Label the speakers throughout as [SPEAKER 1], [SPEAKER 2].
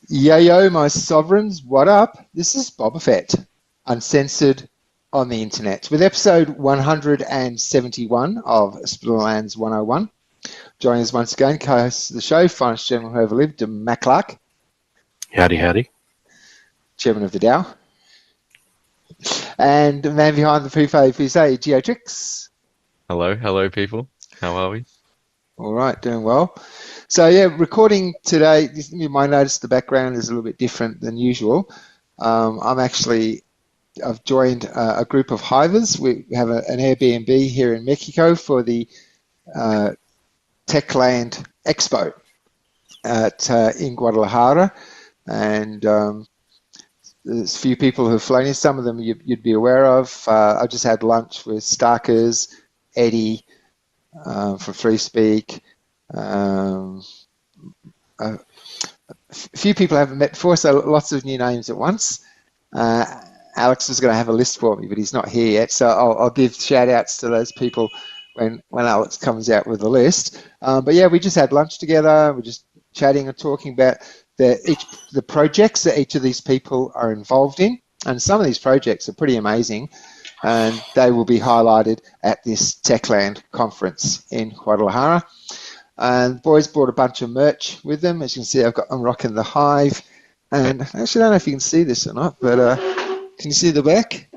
[SPEAKER 1] Yo, yo, my sovereigns, what up? This is Boba Fett, uncensored on the internet, with episode 171 of Splinterlands 101. Joining us once again, co-host of the show, finest gentleman who ever lived, Matt Clark.
[SPEAKER 2] Howdy, howdy.
[SPEAKER 1] Chairman of the DAO. And the man behind the Fufay Fusay, Geotrix.
[SPEAKER 3] Hello, people. How are we?
[SPEAKER 1] All right, doing well. So yeah, recording today. You might notice the background is a little bit different than usual. I've joined a group of hivers. We have an Airbnb here in Mexico for the Talent Land Expo in Guadalajara, and there's a few people who've flown in. Some of them you'd be aware of. I just had lunch with Starkers, Eddie from Free Speak. A few people I haven't met before, so lots of new names at once. Alex was going to have a list for me, but he's not here yet, so I'll give shout outs to those people when Alex comes out with the list. But yeah, we just had lunch together. We're just chatting and talking about the projects that each of these people are involved in, and some of these projects are pretty amazing, and they will be highlighted at this Techland conference in Guadalajara. And the boys brought a bunch of merch with them. As you can see, I'm rocking the Hive, and I actually don't know if you can see this or not, but can you see the back?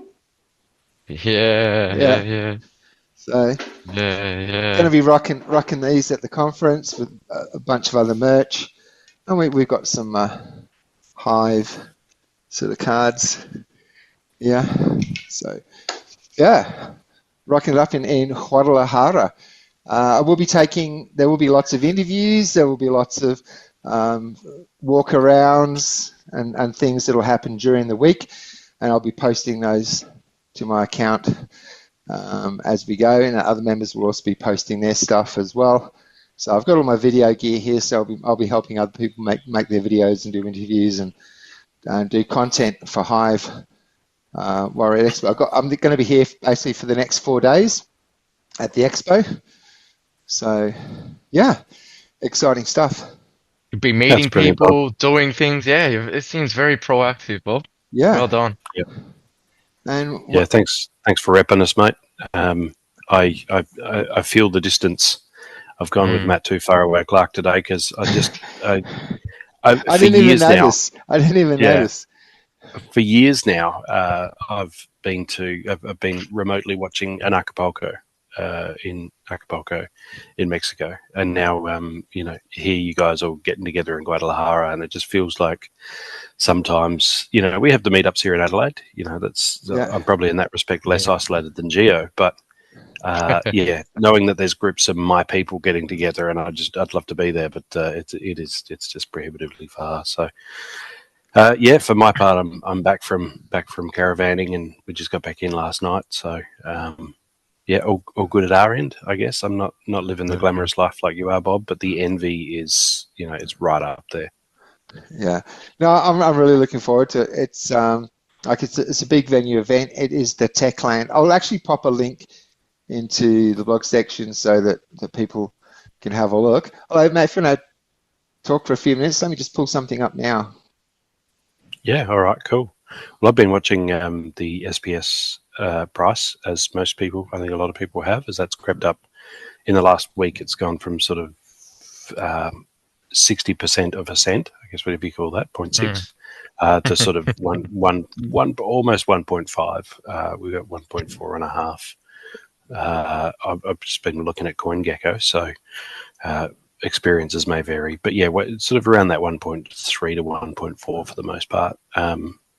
[SPEAKER 3] Yeah.
[SPEAKER 1] So going to be rocking these at the conference with a bunch of other merch, and we've got some Hive sort of cards. Yeah, so yeah, rocking it up in Guadalajara. There will be lots of interviews, there will be lots of walk-arounds and things that will happen during the week, and I'll be posting those to my account as we go, and other members will also be posting their stuff as well. So I've got all my video gear here, so I'll be helping other people make their videos and do interviews and do content for Hive Warrior Expo. I'm going to be here basically for the next 4 days at the expo. So, yeah, exciting stuff.
[SPEAKER 3] You'll be meeting people, doing things. Yeah, it seems very proactive, Bob.
[SPEAKER 1] Yeah.
[SPEAKER 3] Well done.
[SPEAKER 2] Yeah.
[SPEAKER 1] And
[SPEAKER 2] yeah, thanks for repping us, mate. I feel the distance. I've gone with Matt too far away, Clark, today because I didn't even notice. For years now, I've been remotely watching an Acapulco. In Acapulco in Mexico, and now here you guys are getting together in Guadalajara, and it just feels like sometimes we have the meetups here in Adelaide. I'm probably in that respect less isolated than Geo, but knowing that there's groups of my people getting together, and I'd love to be there, but it's just prohibitively far. So for my part, I'm back from caravanning, and we just got back in last night, so. All good at our end, I guess. I'm not living the glamorous life like you are, Bob, but the envy is, it's right up there.
[SPEAKER 1] Yeah, no, I'm really looking forward to it. It's it's a big venue event. It is the Techland. I'll actually pop a link into the blog section so that people can have a look. Although, mate, if you want to talk for a few minutes, let me just pull something up now.
[SPEAKER 2] Yeah, all right, cool. Well, I've been watching the SPS price, as most people, I think a lot of people have, as that's crept up in the last week. It's gone from sort of 60% of a cent, I guess, whatever you call that, 0.6, to sort of one almost 1.5. We got 1.4 and a half. I've just been looking at CoinGecko, so experiences may vary, but yeah, it's sort of around that 1.3 to 1.4 for the most part.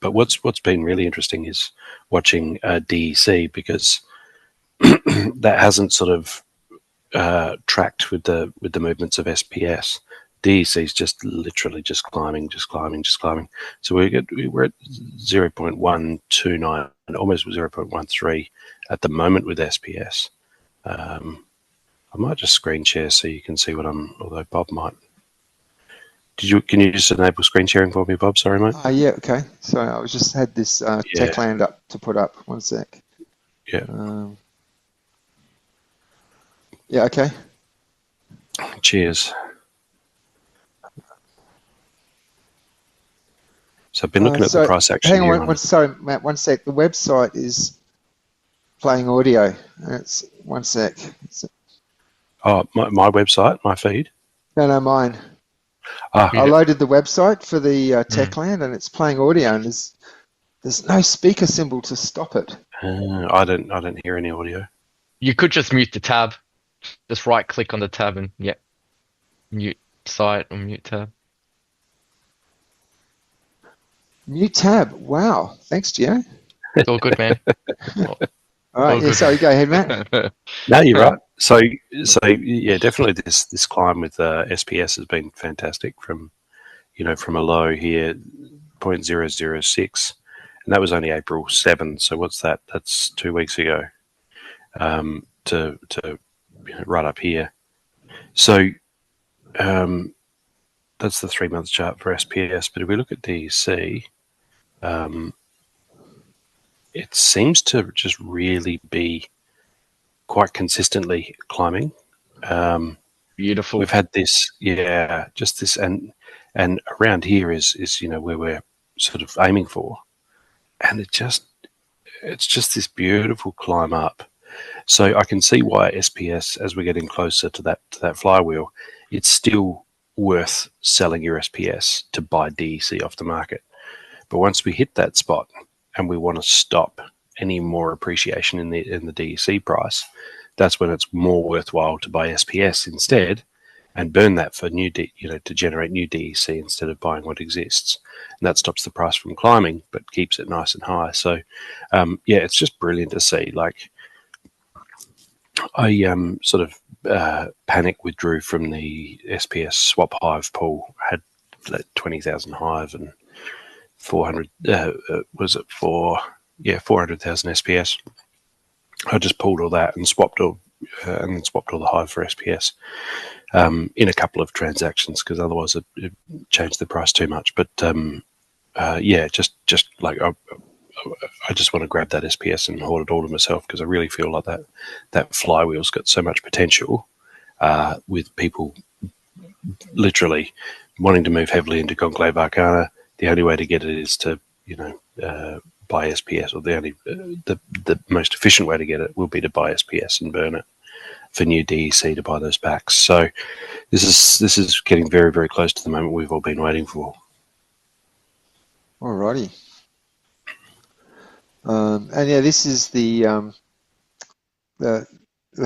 [SPEAKER 2] But what's been really interesting is watching DEC, because that hasn't sort of tracked with the movements of SPS. DEC is just literally just climbing. So we're at 0.129 and almost 0.13 at the moment with SPS. I might just screen share so you can see what although Bob might. Can you just enable screen sharing for me, Bob? Sorry, mate.
[SPEAKER 1] Yeah, okay. Sorry, I just had this Techland up to put up. 1 sec.
[SPEAKER 2] Yeah.
[SPEAKER 1] Yeah, okay.
[SPEAKER 2] Cheers. So I've been looking at the
[SPEAKER 1] So
[SPEAKER 2] price action
[SPEAKER 1] hang
[SPEAKER 2] here
[SPEAKER 1] on,
[SPEAKER 2] on.
[SPEAKER 1] sorry, Matt, one sec. The website is playing audio. That's one sec.
[SPEAKER 2] Oh, my website, my feed.
[SPEAKER 1] No, mine.
[SPEAKER 2] Ah,
[SPEAKER 1] I loaded the website for the
[SPEAKER 3] Mm.
[SPEAKER 1] Techland, and it's playing audio, and there's no speaker symbol to stop it.
[SPEAKER 2] I don't hear any audio.
[SPEAKER 3] You could just mute the tab. Just right click on the tab and mute site or mute tab.
[SPEAKER 1] Mute tab. Wow. Thanks, Gio.
[SPEAKER 3] It's all good, man.
[SPEAKER 1] All right.
[SPEAKER 3] All
[SPEAKER 1] Yeah.
[SPEAKER 3] good.
[SPEAKER 1] Sorry. Go ahead, Matt.
[SPEAKER 2] No, you're right. So yeah, definitely this climb with SPS has been fantastic. From a low here, 0.006, and that was only April 7th. So what's that? That's 2 weeks ago. To right up here. So that's the 3 month chart for SPS. But if we look at DEC, it seems to just really be quite consistently climbing.
[SPEAKER 3] Beautiful.
[SPEAKER 2] We've had this, just this, and around here is where we're sort of aiming for, and it's just this beautiful climb up. So I can see why SPS, as we're getting closer to that flywheel, it's still worth selling your SPS to buy DEC off the market. But once we hit that spot and we want to stop any more appreciation in the DEC price, that's when it's more worthwhile to buy SPS instead and burn that for to generate new DEC instead of buying what exists. And that stops the price from climbing, but keeps it nice and high. So, it's just brilliant to see. Like, I sort of panic withdrew from the SPS swap Hive pool. I had 20,000 Hive and 400 400,000 SPS. I just pulled all that and swapped all the Hive for SPS in a couple of transactions, because otherwise it changed the price too much. But just like I just want to grab that SPS and hold it all to myself, because I really feel like that flywheel's got so much potential with people literally wanting to move heavily into Conclave Arcana. The only way to get it is to buy SPS, or the most efficient way to get it will be to buy SPS and burn it for new DEC to buy those packs. So this is getting very, very close to the moment we've all been waiting for.
[SPEAKER 1] Alrighty. And yeah, this is the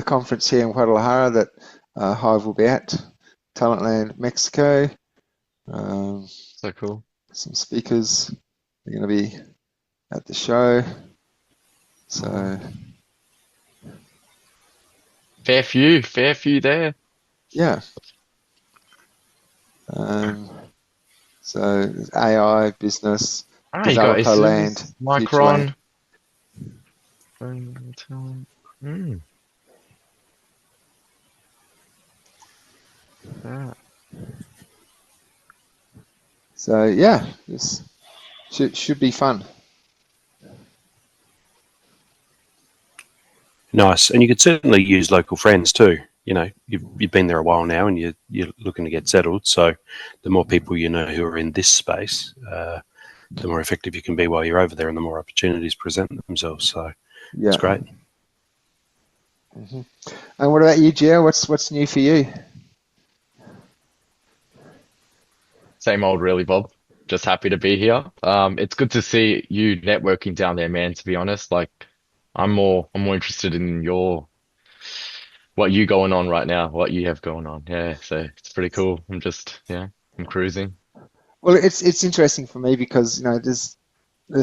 [SPEAKER 1] conference here in Guadalajara that Hive will be at, Talent Land Mexico.
[SPEAKER 3] So cool.
[SPEAKER 1] Some speakers are going to be at the show. So
[SPEAKER 3] fair few there.
[SPEAKER 1] Yeah. So AI, business, developer land,
[SPEAKER 3] Micron.
[SPEAKER 1] So yeah, this should be fun.
[SPEAKER 2] Nice, and you could certainly use local friends too. You've been there a while now, and you're looking to get settled. So, the more people you know who are in this space, the more effective you can be while you're over there, and the more opportunities present themselves. So, it's great.
[SPEAKER 1] Mm-hmm. And what about you, Gio? What's new for you?
[SPEAKER 3] Same old, really, Bob. Just happy to be here. It's good to see you networking down there, man. To be honest, like, I'm more interested in what you going on right now, what you have going on. Yeah, so it's pretty cool. I'm cruising.
[SPEAKER 1] Well, it's interesting for me because there's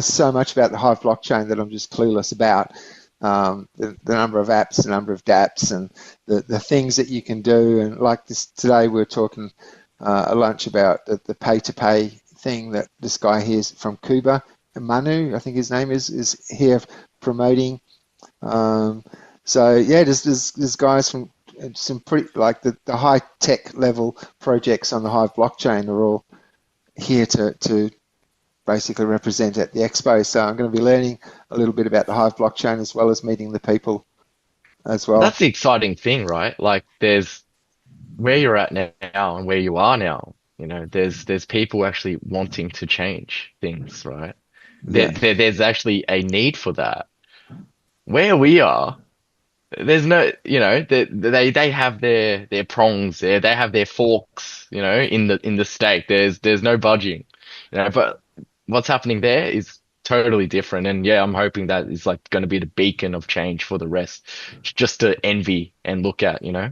[SPEAKER 1] so much about the Hive blockchain that I'm just clueless about. The number of apps, the number of dApps, and the things that you can do. And like this today, we were talking at lunch about the pay-to-pay thing that this guy here is from Cuba, Manu, I think his name is here promoting. So yeah, there's guys from some pretty, like the high tech level projects on the Hive blockchain are all here to basically represent at the expo. So I'm going to be learning a little bit about the Hive blockchain as well as meeting the people as well.
[SPEAKER 3] That's the exciting thing, right? Like, there's where you're at now and where you are now. You know, there's people actually wanting to change things, right?
[SPEAKER 1] Yeah.
[SPEAKER 3] There's actually a need for that. Where we are, there's no, you know, they have their prongs there, they have their forks, you know, in the steak. There's no budging, you know. But what's happening there is totally different. And yeah, I'm hoping that is like going to be the beacon of change for the rest, just to envy and look at, you know.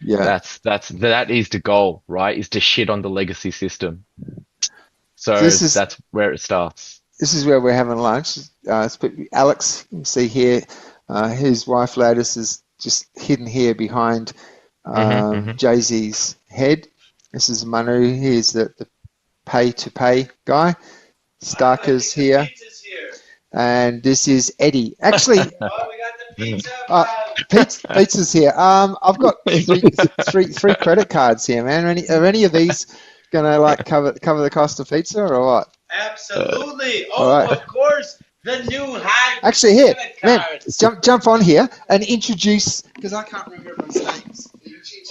[SPEAKER 1] Yeah.
[SPEAKER 3] That is the goal, right? Is to shit on the legacy system.
[SPEAKER 1] So
[SPEAKER 3] So that's where it starts.
[SPEAKER 1] this is where we're having lunch. Alex, you can see here, his wife Ladis is just hidden here behind
[SPEAKER 3] Hmm.
[SPEAKER 1] Jay-Z's head. This is Manu. He's the pay-to-pay guy. Starker's here. And this is Eddie. Actually, pizza's here. I've got three credit cards here, man. Are any of these gonna like cover the cost of pizza or what?
[SPEAKER 4] Absolutely.
[SPEAKER 1] All right.
[SPEAKER 4] Of course. The new Hive.
[SPEAKER 1] Actually, here,
[SPEAKER 4] credit
[SPEAKER 1] man,
[SPEAKER 4] cards.
[SPEAKER 1] jump on here and introduce because I can't remember everyone's names.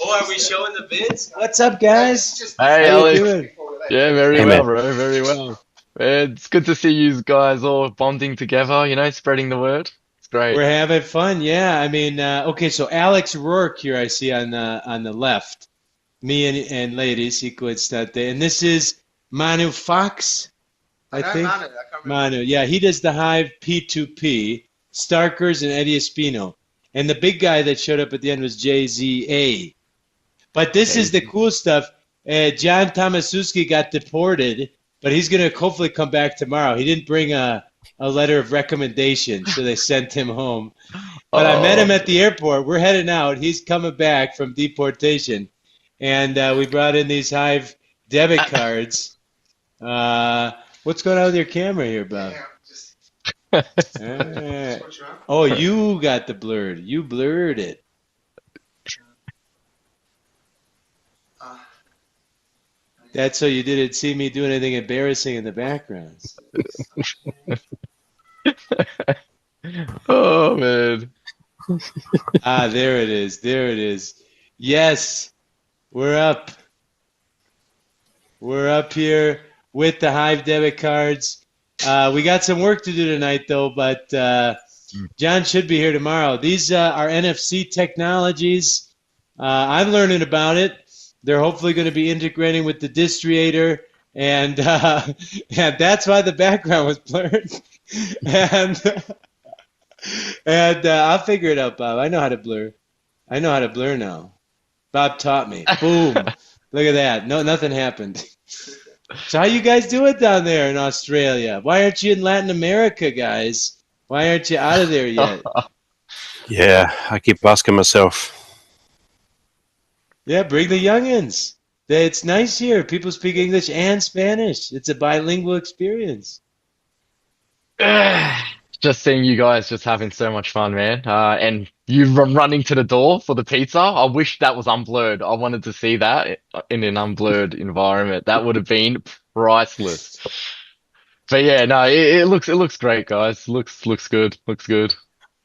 [SPEAKER 4] Oh, are we showing the vids? What's up, guys?
[SPEAKER 3] Hey,
[SPEAKER 4] How you
[SPEAKER 3] Alex.
[SPEAKER 4] doing?
[SPEAKER 3] Yeah, very
[SPEAKER 2] Hey,
[SPEAKER 3] well,
[SPEAKER 2] man.
[SPEAKER 3] bro. Very well. It's good to see you guys all bonding together, you know, spreading the word. It's great.
[SPEAKER 4] We're having fun, yeah. I mean, okay, so Alex Rourke here I see on the left. Me and ladies, Sequence.de. And this is Manu Fox, I think. Manu, yeah, he does the Hive P2P, Starkers and Eddie Espino. And the big guy that showed up at the end was JZA. But this is the cool stuff. John Tomaszewski got deported, but he's going to hopefully come back tomorrow. He didn't bring a letter of recommendation, so they sent him home. But I met him at the airport. We're heading out. He's coming back from deportation. And we brought in these Hive debit cards. What's going on with your camera here, Bob? Oh, you got the blurred. You blurred it. That's so you didn't see me do anything embarrassing in the background.
[SPEAKER 3] Oh, man.
[SPEAKER 4] There it is. There it is. Yes, we're up. We're up here with the Hive debit cards. We got some work to do tonight, though, but John should be here tomorrow. These are NFC technologies. I'm learning about it. They're hopefully going to be integrating with the Distriator, and that's why the background was blurred. and I'll figure it out, Bob. I know how to blur. I know how to blur now. Bob taught me. Boom. Look at that. No, nothing happened. So how you guys do it down there in Australia? Why aren't you in Latin America, guys? Why aren't you out of there yet?
[SPEAKER 2] Yeah, I keep asking myself.
[SPEAKER 4] Yeah, bring the youngins. It's nice here. People speak English and Spanish. It's a bilingual experience.
[SPEAKER 3] Just seeing you guys just having so much fun, man. And you running to the door for the pizza. I wish that was unblurred. I wanted to see that in an unblurred environment. That would have been priceless. But yeah, no, it looks great, guys. Looks good. Looks good.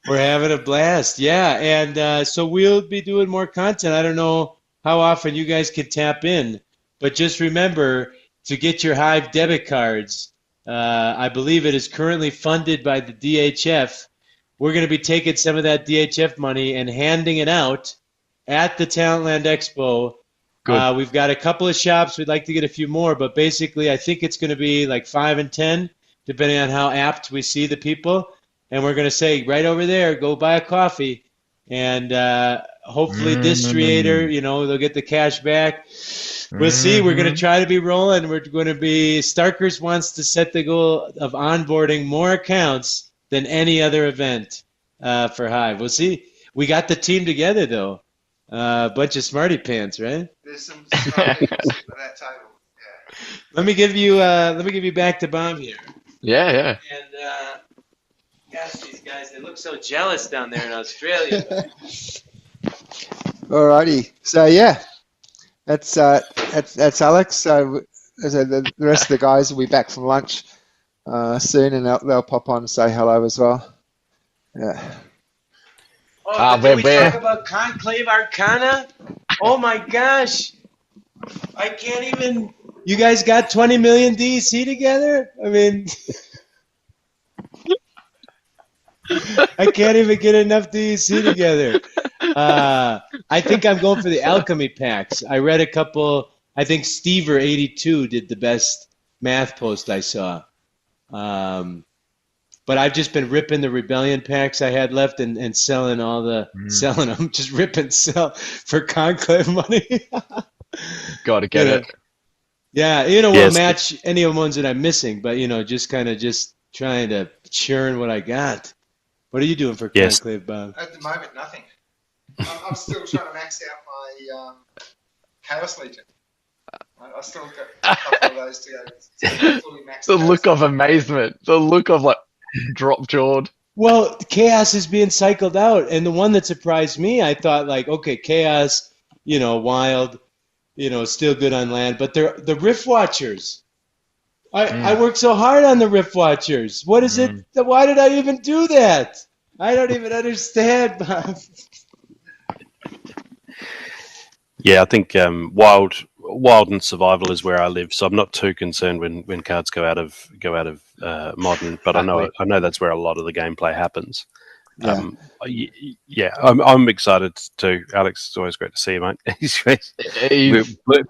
[SPEAKER 4] We're having a blast. Yeah, and so we'll be doing more content. I don't know how often you guys can tap in, but just remember to get your Hive debit cards. I believe it is currently funded by the DHF. We're going to be taking some of that DHF money and handing it out at the Talent Land Expo. We've got a couple of shops. We'd like to get a few more, but basically I think it's going to be like 5 and 10, depending on how apt we see the people. And we're going to say, right over there, go buy a coffee. And hopefully Distriator, they'll get the cash back. We'll see. We're going to try to be rolling. We're going to be Starkers wants to set the goal of onboarding more accounts than any other event for Hive. We'll see. We got the team together, though. A bunch of smarty pants, right?
[SPEAKER 1] There's some smarty pants for that table. Yeah.
[SPEAKER 4] Let me give you back to Bob here.
[SPEAKER 3] Yeah.
[SPEAKER 4] And gosh, these guys, they look so jealous down there in Australia.
[SPEAKER 1] Alrighty. So yeah, that's Alex. So the rest of the guys will be back from lunch soon, and they'll pop on and say hello as well. Yeah.
[SPEAKER 4] Did we talk about Conclave Arcana? Oh my gosh! I can't even. You guys got 20 million DEC together? I mean, I can't even get enough DEC together. I think I'm going for the alchemy packs. I read a couple. I think Stever82 did the best math post I saw. But I've just been ripping the rebellion packs I had left and selling selling them, just rip and sell for conclave money.
[SPEAKER 3] Got to get it.
[SPEAKER 4] Yeah, we'll match any of the ones that I'm missing, but just kind of just trying to churn what I got. What are you doing for conclave, Bob?
[SPEAKER 1] At the moment, nothing. I'm still trying to max out my Chaos Legion. I still got a couple of those to go. Fully maxed
[SPEAKER 3] The
[SPEAKER 1] out.
[SPEAKER 3] look of amazement, the look of like drop jawed.
[SPEAKER 4] Well, Chaos is being cycled out, and the one that surprised me, I thought like, okay, Chaos, wild, still good on land, but they're the Rift Watchers. I worked so hard on the Rift Watchers. What is it? Why did I even do that? I don't even understand, Bob.
[SPEAKER 2] Yeah, I think wild and survival is where I live, so I'm not too concerned when cards go out of modern. But
[SPEAKER 3] Exactly.
[SPEAKER 2] I know that's where a lot of the gameplay happens.
[SPEAKER 1] Yeah.
[SPEAKER 2] I'm excited too. Alex, it's always great to see you, mate.
[SPEAKER 3] He's-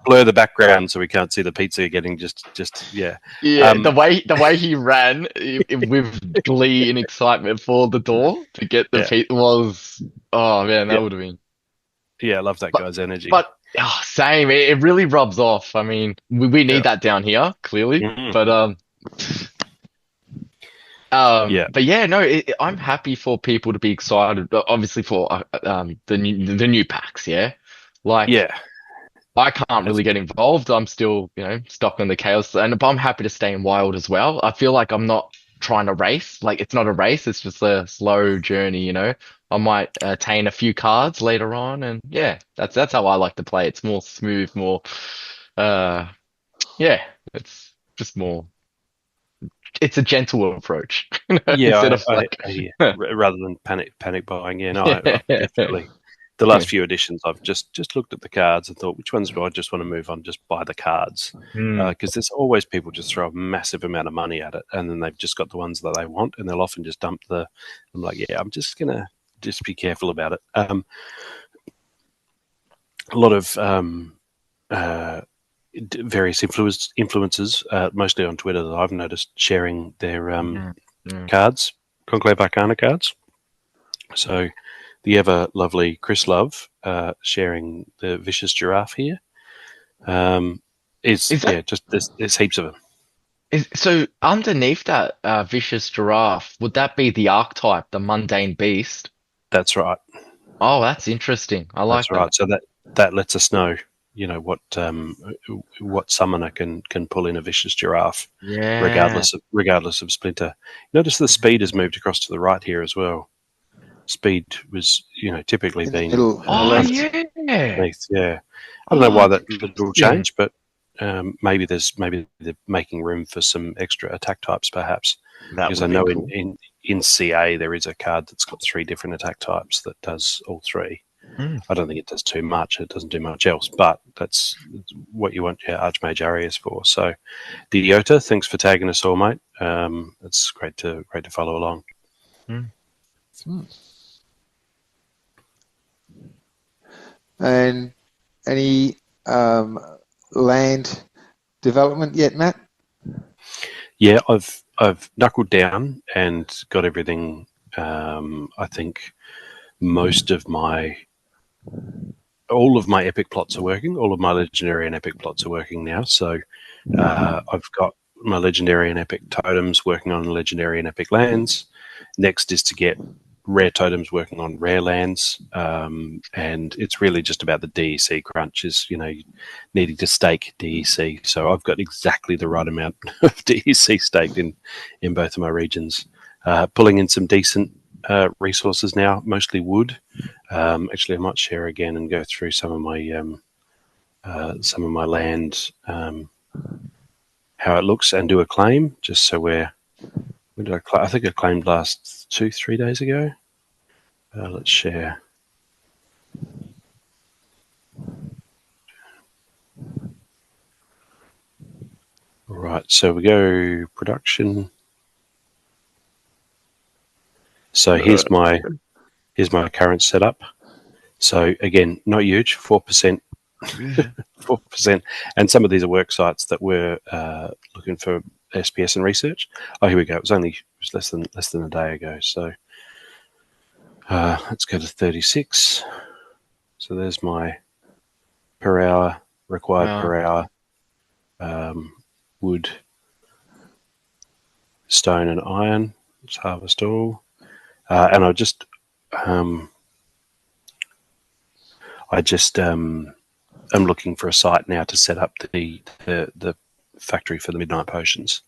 [SPEAKER 2] blur the background so we can't see the pizza getting just yeah.
[SPEAKER 3] Yeah, the way he ran with glee and excitement for the door to get the pizza was, oh man, that would have been.
[SPEAKER 2] Yeah, I love that guy's energy.
[SPEAKER 3] But same, it really rubs off. I mean, we need that down here clearly, but but yeah, no, I'm happy for people to be excited. Obviously for the new packs, yeah. Like,
[SPEAKER 2] yeah,
[SPEAKER 3] I can't really get involved. I'm still, stuck on the chaos, but I'm happy to stay in wild as well. I feel like I'm not trying to race. Like, it's not a race. It's just a slow journey. I might attain a few cards later on, and yeah, that's how I like to play. It's more smooth, more, it's just more. It's a gentle approach.
[SPEAKER 2] yeah.
[SPEAKER 3] Instead of like,
[SPEAKER 2] rather than panic buying. Yeah, no, I definitely. The last few editions, I've just looked at the cards and thought, which ones do I just want to move on? Just buy the cards, because there's always people just throw a massive amount of money at it, and then they've just got the ones that they want, and they'll often just dump the. I'm like, yeah, I'm just gonna just be careful about it. A lot of various influencers, mostly on Twitter, that I've noticed sharing their cards, Conclave Arcana cards. So the ever lovely Chris Love sharing the Vicious Giraffe here. There's heaps of them.
[SPEAKER 3] So underneath that Vicious Giraffe, would that be the archetype, the Mundane Beast?
[SPEAKER 2] That's right.
[SPEAKER 3] Oh, that's interesting. I like that.
[SPEAKER 2] Right. So that lets us know, what summoner can pull in a Vicious Giraffe, regardless of Splinter. Notice the speed has moved across to the right here as well. Speed was, typically been
[SPEAKER 3] yeah.
[SPEAKER 2] beneath. Yeah, I don't know why that will change, but maybe they're making room for some extra attack types, perhaps. Because I know cool. in CA there is a card that's got 3 different attack types that does all 3. I don't think it does too much. It doesn't do much else, but that's what you want your Archmage Arias for. So, Didiota, thanks for tagging us all, mate. It's great to follow along.
[SPEAKER 1] And any land development yet, Matt?
[SPEAKER 2] Yeah, I've knuckled down and got everything. I think all of my epic plots are working. All of my legendary and epic plots are working now. So I've got my legendary and epic totems working on legendary and epic lands. Next is to get rare totems working on rare lands, and it's really just about the DEC crunch, is needing to stake DEC. So I've got exactly the right amount of DEC staked in both of my regions, pulling in some decent resources now, mostly wood. Actually, I might share again and go through some of my land, how it looks, and do a claim, just so I think I claimed last 2-3 days ago. Let's share. Right, so we go production. So here's my current setup. So again, not huge, 4%, 4%, and some of these are work sites that were looking for SPS and research. Oh, here we go. It was less than a day ago. So let's go to 36. So there's my per hour required per hour wood, stone, and iron. Let's harvest all, and I just I'm looking for a site now to set up the factory for the Midnight Potions.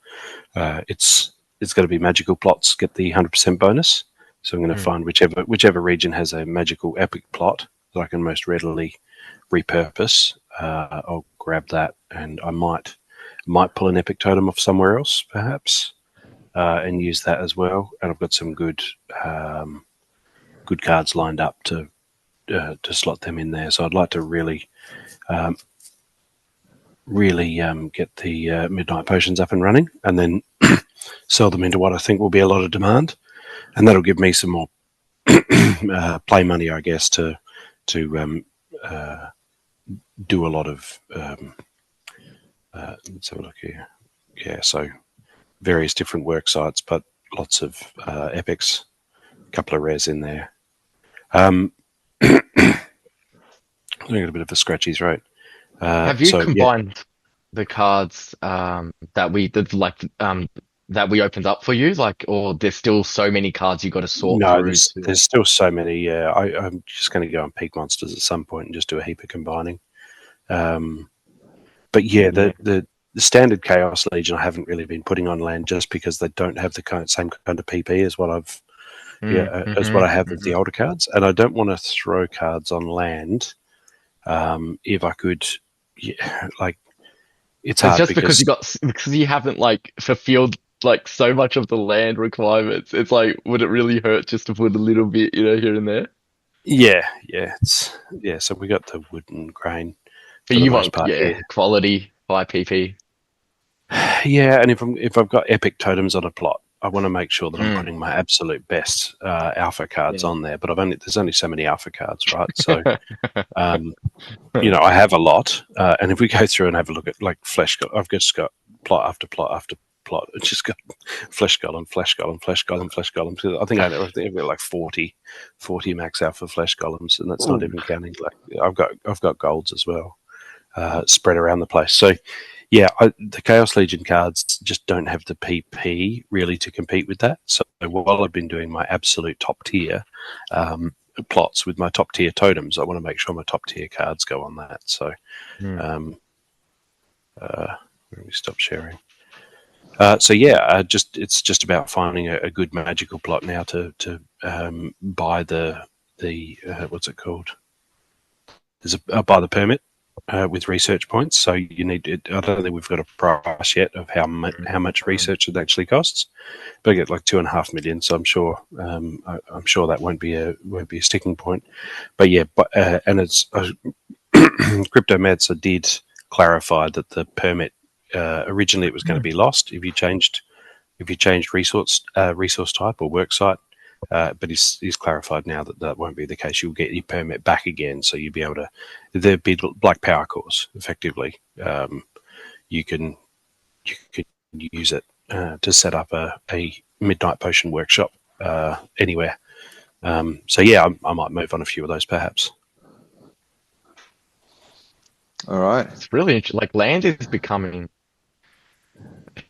[SPEAKER 2] It's going to be magical plots, get the 100% bonus. So I'm going to find whichever region has a magical epic plot that I can most readily repurpose. I'll grab that, and I might pull an epic totem off somewhere else, perhaps, and use that as well. And I've got some good cards lined up to slot them in there. So I'd like to really get the Midnight Potions up and running, and then sell them into what I think will be a lot of demand, and that'll give me some more play money, I guess, to do a lot of. Let's have a look here. Yeah, so various different work sites, but lots of epics, a couple of rares in there. I got a bit of a scratchy throat.
[SPEAKER 3] Have you combined the cards that we opened up for you, or there's still so many cards you got to sort through?
[SPEAKER 2] There's still so many. Yeah, I'm just going to go on Peak Monsters at some point and just do a heap of combining. But yeah, the standard Chaos Legion I haven't really been putting on land just because they don't have the same kind of PP as what I've as what I have with the older cards, and I don't want to throw cards on land. If I could, it's hard
[SPEAKER 3] just because you haven't fulfilled so much of the land requirements. It's would it really hurt just to put a little bit, here and there?
[SPEAKER 2] Yeah. So we got the wood and grain.
[SPEAKER 3] But you want quality, high PP.
[SPEAKER 2] Yeah, and if I've got epic totems on a plot, I want to make sure that I'm putting my absolute best alpha cards on there. But there's only so many alpha cards, right? So, I have a lot. And if we go through and have a look at flesh, I've just got plot after plot after plot. It's just got flesh golem, flesh golem, flesh golem, flesh golem. I think I've got 40 max alpha flesh golems, and that's not even counting. I've got golds as well, spread around the place. So. Yeah, the Chaos Legion cards just don't have the PP really to compete with that. So while I've been doing my absolute top tier plots with my top tier totems, I want to make sure my top tier cards go on that. So let me stop sharing. It's just about finding a good magical plot now to buy the what's it called? Buy the permit. With research points, so you need. I don't think we've got a price yet of how much research it actually costs, but I get 2.5 million. So I'm sure that won't be a sticking point. But yeah, and it's Crypto Medsa did clarify that the permit originally it was going to be lost if you changed resource type or work site. But he's clarified now that won't be the case. You'll get your permit back again, so you'll be able to. There'll be like power cores, effectively. You can use it to set up a Midnight Potion workshop anywhere. So yeah, I might move on a few of those, perhaps.
[SPEAKER 1] All right.
[SPEAKER 3] It's really interesting. Land is becoming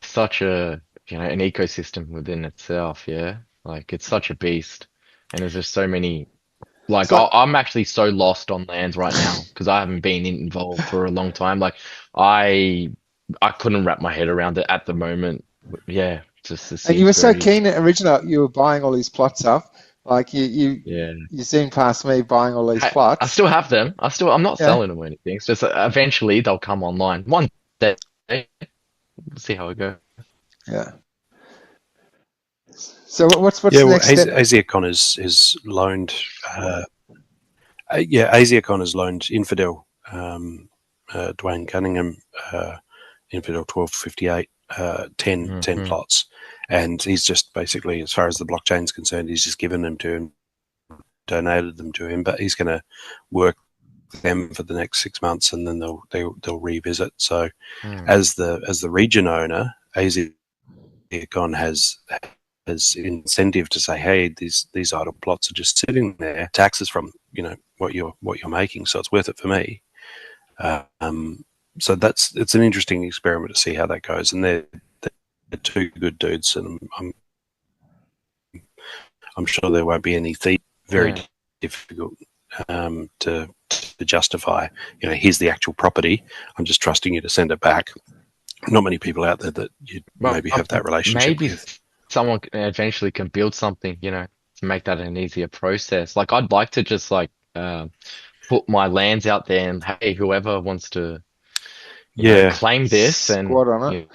[SPEAKER 3] such an ecosystem within itself. Yeah. It's such a beast, and there's just so many. I'm actually so lost on lands right now because I haven't been involved for a long time. I couldn't wrap my head around it at the moment. Yeah,
[SPEAKER 1] and you were so keen originally. You were buying all these plots up. You zoomed past me buying all these plots.
[SPEAKER 3] I still have them. I'm not selling them or anything. It's just eventually they'll come online. One day, we'll see how it goes.
[SPEAKER 1] Yeah. So what's the next step?
[SPEAKER 2] Aziacon is loaned. Aziacon has loaned Infidel, Dwayne Cunningham, Infidel 1258, 10
[SPEAKER 3] Hmm.
[SPEAKER 2] plots, and he's just basically, as far as the blockchain's concerned, he's just given them to him, donated them to him, but he's going to work them for the next 6 months, and then they'll revisit. So
[SPEAKER 3] Hmm.
[SPEAKER 2] as the region owner, AZ Econ has incentive to say, hey, these idle plots are just sitting there, taxes from what you're making, so it's worth it for me. So it's an interesting experiment to see how that goes, and they're two good dudes, and I'm sure there won't be any thief. Very
[SPEAKER 3] Yeah.
[SPEAKER 2] difficult to justify. Here's the actual property. I'm just trusting you to send it back. Not many people out there that you
[SPEAKER 3] Well,
[SPEAKER 2] maybe have that relationship
[SPEAKER 3] maybe
[SPEAKER 2] with.
[SPEAKER 3] someone eventually can build something, to make that an easier process. Like I'd like to just like put my lands out there and hey, whoever wants to,
[SPEAKER 2] Yeah.
[SPEAKER 3] claim this and
[SPEAKER 1] Squat on it.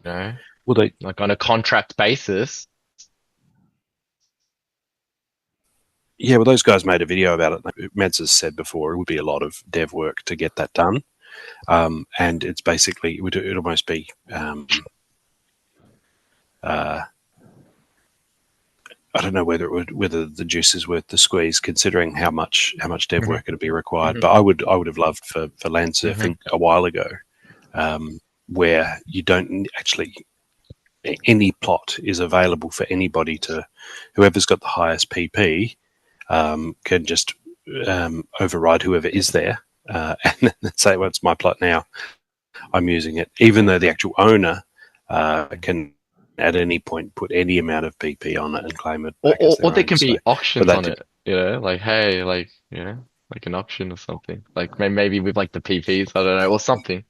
[SPEAKER 3] know,
[SPEAKER 2] Well, they
[SPEAKER 3] like on a contract basis.
[SPEAKER 2] Yeah, well, those guys made a video about it. Meds has said before it would be a lot of dev work to get that done, and it's basically it'd almost be I don't know whether the juice is worth the squeeze, considering how much dev
[SPEAKER 3] Hmm.
[SPEAKER 2] work it'd be required.
[SPEAKER 3] Hmm.
[SPEAKER 2] But I would have loved for land
[SPEAKER 3] Hmm.
[SPEAKER 2] surfing a while ago, where you don't actually any plot is available for anybody to whoever's got the highest PP can just override whoever is there and then say, well, it's my plot now. I'm using it, even though the actual owner can at any point put any amount of PP on it and claim it
[SPEAKER 3] Or,
[SPEAKER 2] back as
[SPEAKER 3] or
[SPEAKER 2] their
[SPEAKER 3] there
[SPEAKER 2] own.
[SPEAKER 3] can
[SPEAKER 2] So,
[SPEAKER 3] be
[SPEAKER 2] but
[SPEAKER 3] auctions
[SPEAKER 2] that
[SPEAKER 3] on
[SPEAKER 2] did,
[SPEAKER 3] it, like hey, like like an auction or something. Like maybe with like the PPs, I don't know, or something.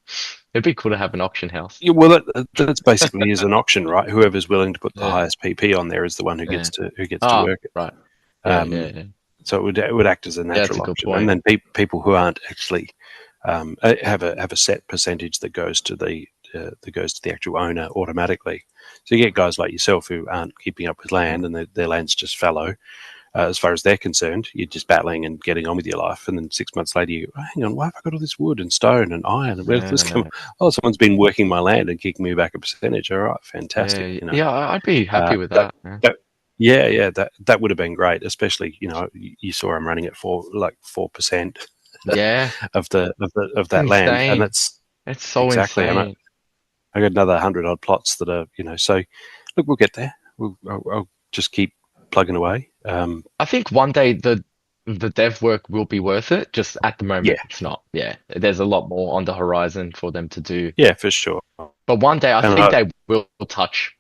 [SPEAKER 3] It'd be cool to have an auction house.
[SPEAKER 2] yeah, well, that's basically is an auction, right? Whoever's willing to put the
[SPEAKER 3] Yeah,
[SPEAKER 2] highest PP on there is the one who
[SPEAKER 3] yeah.
[SPEAKER 2] gets to
[SPEAKER 3] Ah,
[SPEAKER 2] work it.
[SPEAKER 3] right. Yeah, yeah,
[SPEAKER 2] Um,
[SPEAKER 3] yeah.
[SPEAKER 2] so it would act as a
[SPEAKER 3] Yeah, that's a
[SPEAKER 2] natural
[SPEAKER 3] good
[SPEAKER 2] auction, and
[SPEAKER 3] point.
[SPEAKER 2] then people who aren't actually have a set percentage that goes to the actual owner automatically. So you get guys like yourself who aren't keeping up with land, and their land's just fallow. As far as they're concerned, you're just battling and getting on with your life, and then 6 months later, you go, oh, hang on, why have I got all this wood and stone and iron? And where's this come?
[SPEAKER 3] Yeah,
[SPEAKER 2] Oh, someone's been working my land and kicking me back a percentage. All right,
[SPEAKER 3] yeah,
[SPEAKER 2] fantastic.
[SPEAKER 3] yeah. I'd be happy with
[SPEAKER 2] That,
[SPEAKER 3] that. Yeah.
[SPEAKER 2] that yeah, that would have been great, especially you saw I'm running it for like 4%
[SPEAKER 3] Yeah,
[SPEAKER 2] of
[SPEAKER 3] it's
[SPEAKER 2] that land, and
[SPEAKER 3] insane.
[SPEAKER 2] that's
[SPEAKER 3] It's so
[SPEAKER 2] exactly. And
[SPEAKER 3] insane.
[SPEAKER 2] I got another 100 odd plots that are so look, we'll get there. I'll just keep plugging away.
[SPEAKER 3] I think one day the dev work will be worth it. Just at the moment,
[SPEAKER 2] Yeah,
[SPEAKER 3] it's not. Yeah, there's a lot more on the horizon for them to do.
[SPEAKER 2] yeah, for sure.
[SPEAKER 3] But one day, I
[SPEAKER 2] And
[SPEAKER 3] think
[SPEAKER 2] I
[SPEAKER 3] they will touch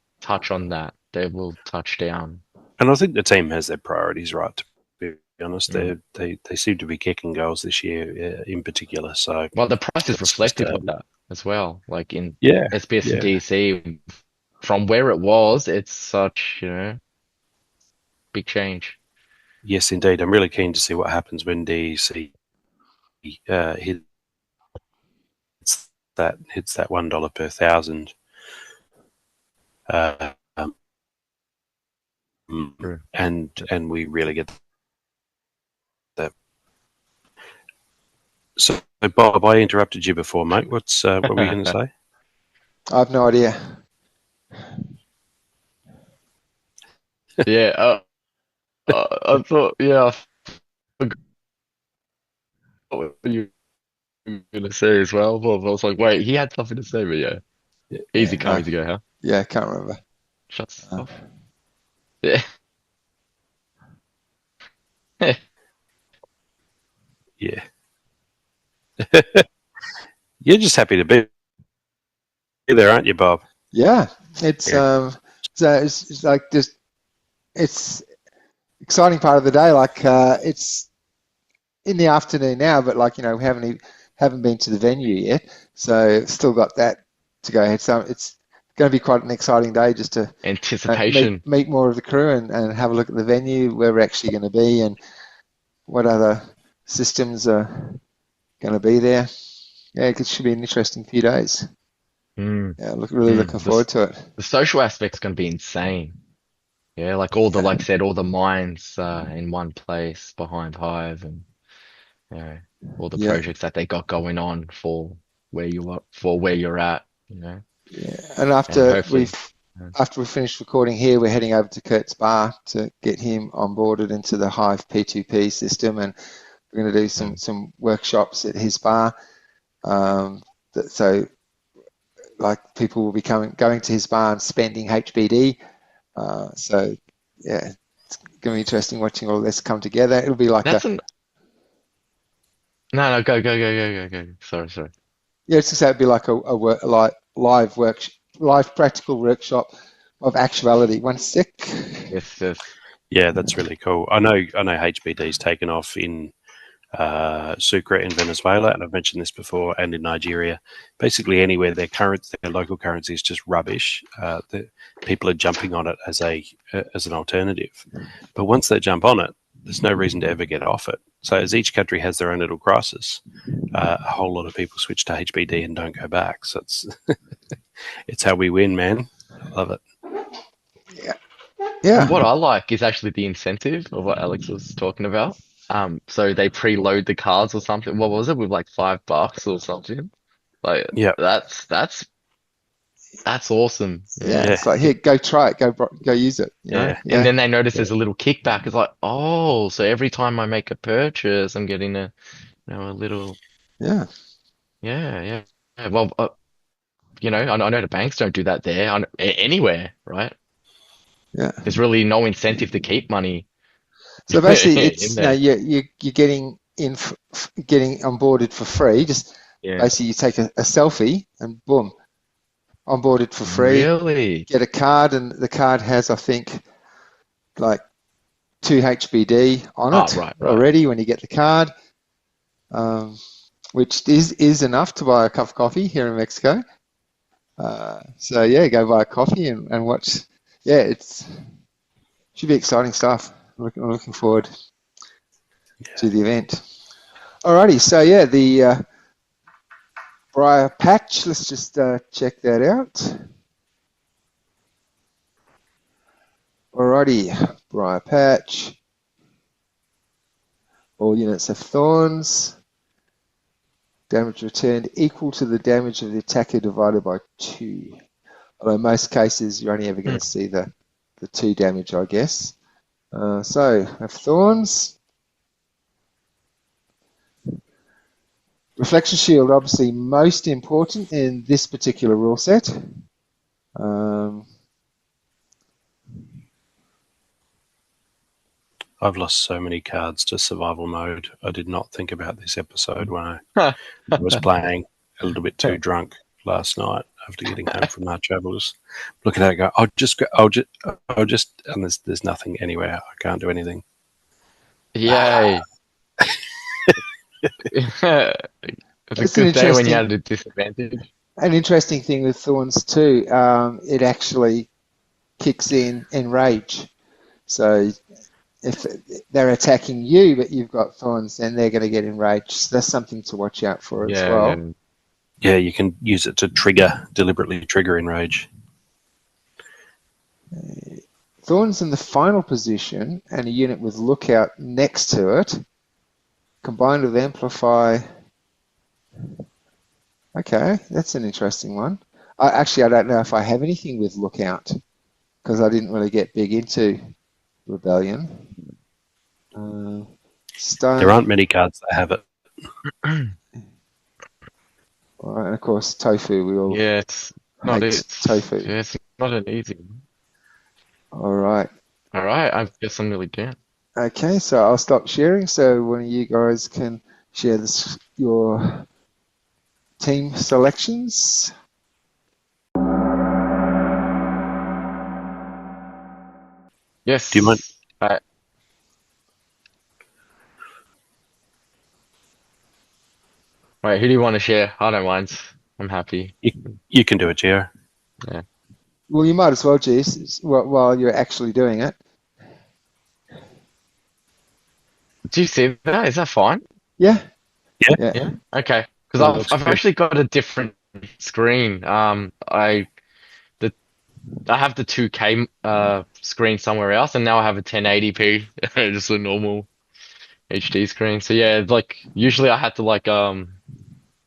[SPEAKER 3] on that. They will touch down.
[SPEAKER 2] and I think the team has their priorities right. To be honest,
[SPEAKER 3] Mm.
[SPEAKER 2] they seem to be kicking goals this year, in particular. So
[SPEAKER 3] Well, the price is
[SPEAKER 2] it's just
[SPEAKER 3] reflective of that as well. Like in
[SPEAKER 2] yeah,
[SPEAKER 3] SBS and
[SPEAKER 2] yeah,
[SPEAKER 3] DC, from where it was, it's such, big change.
[SPEAKER 2] yes, indeed. I'm really keen to see what happens when DEC hits that $1 per thousand. Uh, um,
[SPEAKER 3] True.
[SPEAKER 2] and we really get that. So, Bob, I interrupted you before, mate. What were you going to say?
[SPEAKER 1] I have no idea.
[SPEAKER 3] Yeah, I thought, yeah, I forgot what you were gonna say as well. But I was like, wait, he had something to say, but yeah, easy
[SPEAKER 1] Yeah,
[SPEAKER 3] come,
[SPEAKER 1] no,
[SPEAKER 3] easy go, huh?
[SPEAKER 1] yeah, can't remember.
[SPEAKER 3] Shuts
[SPEAKER 1] Uh,
[SPEAKER 3] off. Yeah.
[SPEAKER 2] Yeah, you're just happy to be there, aren't you, Bob?
[SPEAKER 1] yeah, it's
[SPEAKER 2] Yeah,
[SPEAKER 1] so it's like just it's exciting part of the day. Like it's in the afternoon now, but like we haven't been to the venue yet, so still got that to go ahead. So it's going to be quite an exciting day just to
[SPEAKER 3] Anticipation.
[SPEAKER 1] meet more of the crew and have a look at the venue, where we're actually going to be, and what other systems are going to be there. Yeah, it should be an interesting few days.
[SPEAKER 3] Mm,
[SPEAKER 1] Yeah, really looking forward to it.
[SPEAKER 3] the social aspect's gonna be insane. Yeah, like like I said, all the minds in one place behind Hive, and you know, all the
[SPEAKER 1] Yeah,
[SPEAKER 3] projects that they got going on for where you are, for where you're at.
[SPEAKER 1] Yeah, and
[SPEAKER 3] and hopefully,
[SPEAKER 1] after we finish recording here, we're heading over to Kurt's bar to get him onboarded into the Hive P2P system, and we're going to do some workshops at his bar. So, like, people will be going to his bar and spending HBD. So, yeah, it's going to be interesting watching all this come together. It'll be like
[SPEAKER 3] that's an no, no, go. Sorry.
[SPEAKER 1] yeah, it's just it'd be like live practical workshop of actuality. One sec.
[SPEAKER 3] Yes.
[SPEAKER 2] Yeah, that's really cool. I know HBD's taken off in Sucre in Venezuela, and I've mentioned this before, and in Nigeria. Basically, anywhere their local currency is just rubbish, people are jumping on it as an alternative. But once they jump on it, there's no reason to ever get off it. So as each country has their own little crisis, a whole lot of people switch to HBD and don't go back. So it's how we win, man. I love it.
[SPEAKER 1] Yeah.
[SPEAKER 3] And what I like is actually the incentive of what Alex was talking about. So they preload the cards or something. What was it, with like $5 or something? Like,
[SPEAKER 2] Yeah.
[SPEAKER 3] that's awesome.
[SPEAKER 1] Yeah, it's like, here, go try it, go use it. You know?
[SPEAKER 2] Yeah.
[SPEAKER 3] And then they notice there's a little kickback. It's like, oh, so every time I make a purchase, I'm getting a little,
[SPEAKER 1] Yeah.
[SPEAKER 3] yeah. Well, I know the banks don't do that there, anywhere, right?
[SPEAKER 1] Yeah.
[SPEAKER 3] There's really no incentive to keep money
[SPEAKER 1] So basically,
[SPEAKER 3] in
[SPEAKER 1] it's
[SPEAKER 3] there.
[SPEAKER 1] you're getting getting onboarded for free. Just
[SPEAKER 3] Yeah.
[SPEAKER 1] basically, you take a selfie and boom, onboarded for free.
[SPEAKER 3] Really?
[SPEAKER 1] Get a card, and the card has, I think, like 2 HBD on it
[SPEAKER 3] Right.
[SPEAKER 1] already when you get the card, which is enough to buy a cup of coffee here in Mexico. So yeah, go buy a coffee and watch. Yeah, should be exciting stuff. I'm looking forward to the event. Alrighty, so yeah, the Briar Patch. Let's just check that out. Alrighty, Briar Patch. All units have thorns. Damage returned equal to the damage of the attacker divided by 2. Although in most cases you're only ever going to see the 2 damage, I guess. So have thorns. Reflection shield, obviously most important in this particular rule set.
[SPEAKER 2] I've lost so many cards to survival mode. I did not think about this episode when I was playing a little bit too drunk last night after getting home from our travels. Look at that, go, I'll just, and there's nothing anywhere. I can't do anything.
[SPEAKER 3] Yay. It's a good day when you had a disadvantage.
[SPEAKER 1] An interesting thing with thorns too, it actually kicks in rage. So if they're attacking you but you've got thorns, then they're going to get enraged. So that's something to watch out for as well.
[SPEAKER 2] Yeah, you can use it to deliberately trigger enrage.
[SPEAKER 1] Thorns in the final position and a unit with lookout next to it, combined with amplify. Okay, that's an interesting one. I don't know if I have anything with lookout because I didn't really get big into Rebellion. Stone.
[SPEAKER 2] There aren't many cards that have it.
[SPEAKER 1] All right, and of course tofu. We all
[SPEAKER 3] it's not
[SPEAKER 1] tofu.
[SPEAKER 3] Yeah, it's not an easy one.
[SPEAKER 1] All right.
[SPEAKER 3] I guess I'm nearly done.
[SPEAKER 1] Okay, so I'll stop sharing so one of you guys can share your team selections.
[SPEAKER 3] Yes.
[SPEAKER 2] Do you mind?
[SPEAKER 3] Wait, who do you want to share? I don't mind. I'm happy.
[SPEAKER 2] You can do it, Gio.
[SPEAKER 3] Yeah.
[SPEAKER 1] Well, you might as well, Jess, while you're actually doing it.
[SPEAKER 3] Do you see that? Is that fine?
[SPEAKER 1] Yeah.
[SPEAKER 3] Yeah. Okay. Because I've actually got a different screen. I have the 2K screen somewhere else, and now I have a 1080p, just a normal HD screen. So yeah, like usually I had to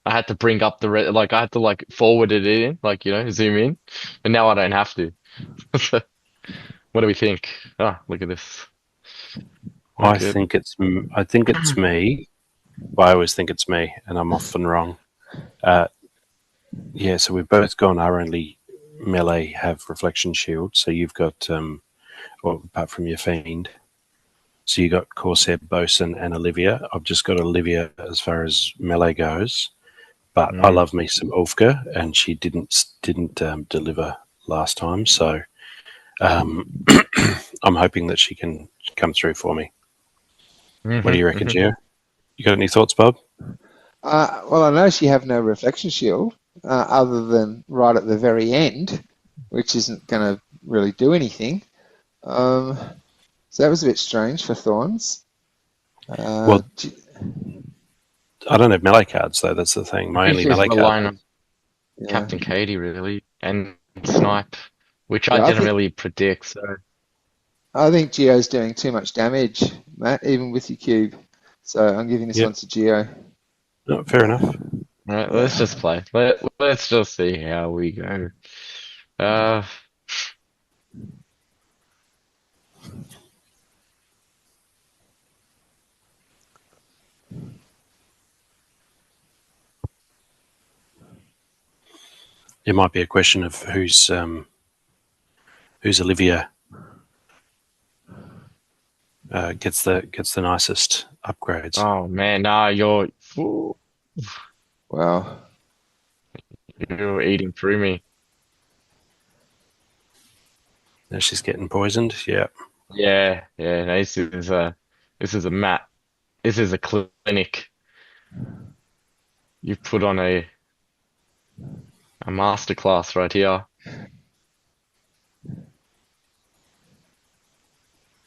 [SPEAKER 3] I had to bring up like I had to like forward it in, like zoom in, and now I don't have to. What do we think? Ah, look at this. Not
[SPEAKER 2] I
[SPEAKER 3] good.
[SPEAKER 2] think it's me. Well, I always think it's me, and I'm often wrong. Yeah, so we've both gone our only melee have reflection shield. So you've got, well, apart from your fiend, so you got Corsair, Bosun, and Olivia. I've just got Olivia as far as melee goes, but I
[SPEAKER 3] Mm.
[SPEAKER 2] love me some Ulfka, and she didn't deliver last time. So I'm hoping that she can come through for me. What do you reckon, Gio? You got any thoughts, Bob?
[SPEAKER 1] Well, I know she have no reflection shield other than right at the very end, which isn't going to really do anything. So that was a bit strange for Thorns.
[SPEAKER 2] Well, I don't have melee cards though. That's the thing. My
[SPEAKER 3] I think
[SPEAKER 2] only
[SPEAKER 3] she's
[SPEAKER 2] melee
[SPEAKER 3] relying
[SPEAKER 2] card.
[SPEAKER 3] on
[SPEAKER 1] yeah,
[SPEAKER 3] Captain Katie really, and Snipe, which I
[SPEAKER 1] yeah,
[SPEAKER 3] didn't really predict. So
[SPEAKER 1] I think Geo's doing too much damage, Matt, even with your cube. So I'm giving this
[SPEAKER 2] Yep.
[SPEAKER 1] one to Geo.
[SPEAKER 2] No, fair enough.
[SPEAKER 3] all right, let's just play. Let's just see how we go. Uh,
[SPEAKER 2] It might be a question of who's Olivia gets the nicest upgrades.
[SPEAKER 3] oh man, nah, ooh,
[SPEAKER 1] Wow.
[SPEAKER 3] you're eating through me.
[SPEAKER 2] Now she's getting poisoned. Yeah.
[SPEAKER 3] Yeah, yeah. No, this is a mat. This is a clinic. You put on a masterclass right here.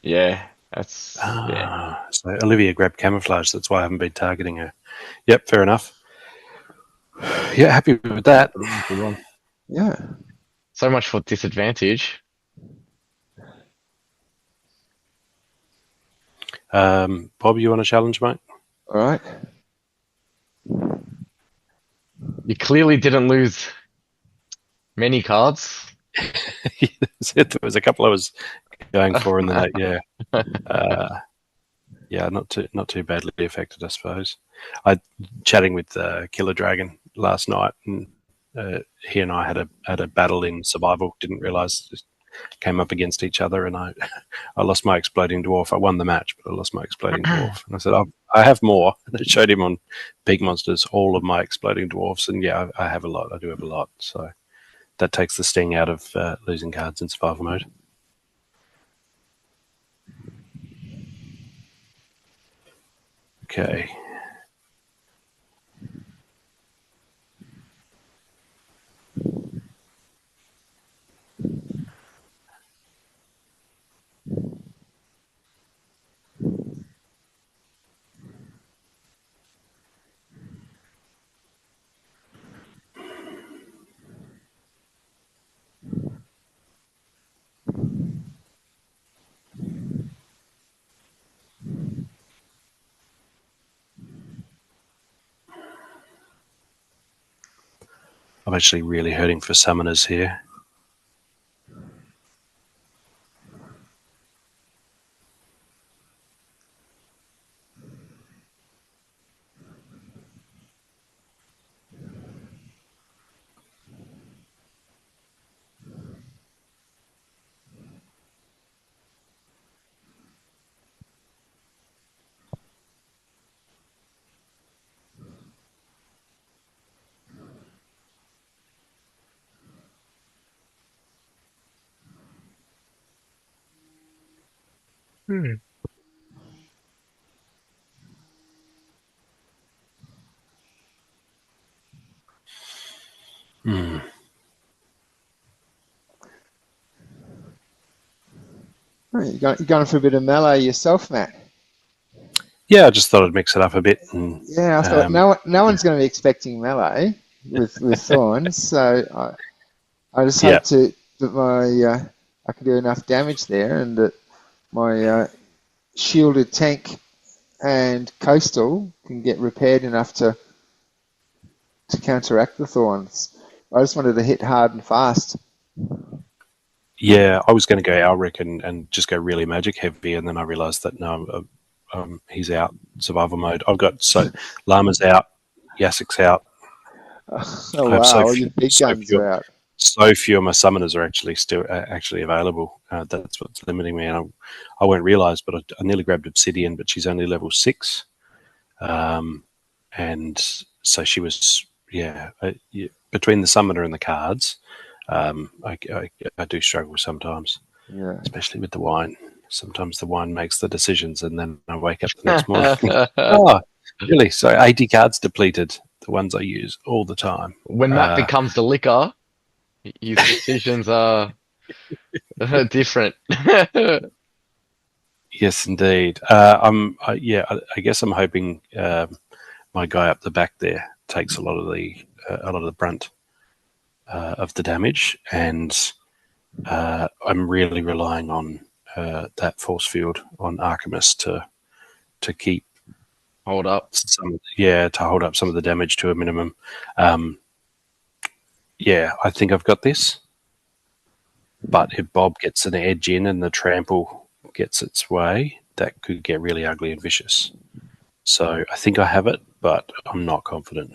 [SPEAKER 3] Yeah, that's yeah.
[SPEAKER 2] So Olivia grabbed camouflage. That's why I haven't been targeting her. Yep, fair enough. Yeah, happy with that.
[SPEAKER 3] Good one.
[SPEAKER 1] Yeah.
[SPEAKER 3] So much for disadvantage.
[SPEAKER 2] Bob, you want a challenge, mate?
[SPEAKER 1] All right.
[SPEAKER 3] You clearly didn't lose many cards.
[SPEAKER 2] There was a couple I was going for in the note. Yeah. Yeah, not too badly affected, I suppose. I chatting with Killer Dragon last night, and he and I had a battle in survival. Didn't realise just came up against each other, and I lost my exploding dwarf. I won the match, but I lost my exploding dwarf. And I said, I have more. And I showed him on Big Monsters all of my exploding dwarfs, and yeah, I have a lot. I do have a lot. So that takes the sting out of losing cards in survival mode. Okay. I'm actually really hurting for summoners here.
[SPEAKER 1] Oh, you're going for a bit of melee yourself, Matt.
[SPEAKER 2] Yeah, I just thought I'd mix it up a bit. And
[SPEAKER 1] Yeah, I thought no one's going to be expecting melee with Thorns, so I just hope that I can do enough damage there, and that my shielded tank and coastal can get repaired enough to to counteract the thorns. I just wanted to hit hard and fast.
[SPEAKER 2] Yeah, I was going to go Alric and just go really magic heavy, and then I realised that no, he's out survival mode. I've got Llama's out, Yasek's out.
[SPEAKER 1] Oh wow! All your big guns are out.
[SPEAKER 2] So few of my summoners are actually available. That's what's limiting me, and I won't realise. But I nearly grabbed Obsidian, but she's only level 6, and so she was between the summoner and the cards. I do struggle sometimes, especially with the wine. Sometimes the wine makes the decisions, and then I wake up the next morning. Oh, really? So 80 cards depleted. The ones I use all the time.
[SPEAKER 3] When Matt becomes the liquor, his decisions are different.
[SPEAKER 2] Yes, indeed. I guess I'm hoping my guy up the back there takes a lot of the brunt of the damage, and I'm really relying on that force field on Archimus to keep
[SPEAKER 3] hold up
[SPEAKER 2] to hold up some of the damage to a minimum. I think I've got this, but if Bob gets an edge in and the trample gets its way, that could get really ugly and vicious. So I think I have it, but I'm not confident.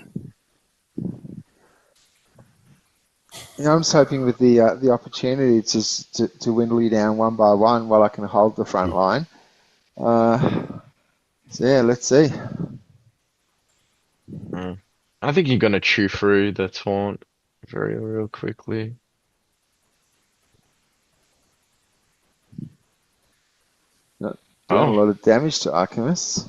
[SPEAKER 1] I'm just hoping with the opportunity to dwindle you down one by one while I can hold the front line. Let's see.
[SPEAKER 3] I think you're going to chew through the taunt real quickly.
[SPEAKER 1] Not doing a lot of damage to Archimus.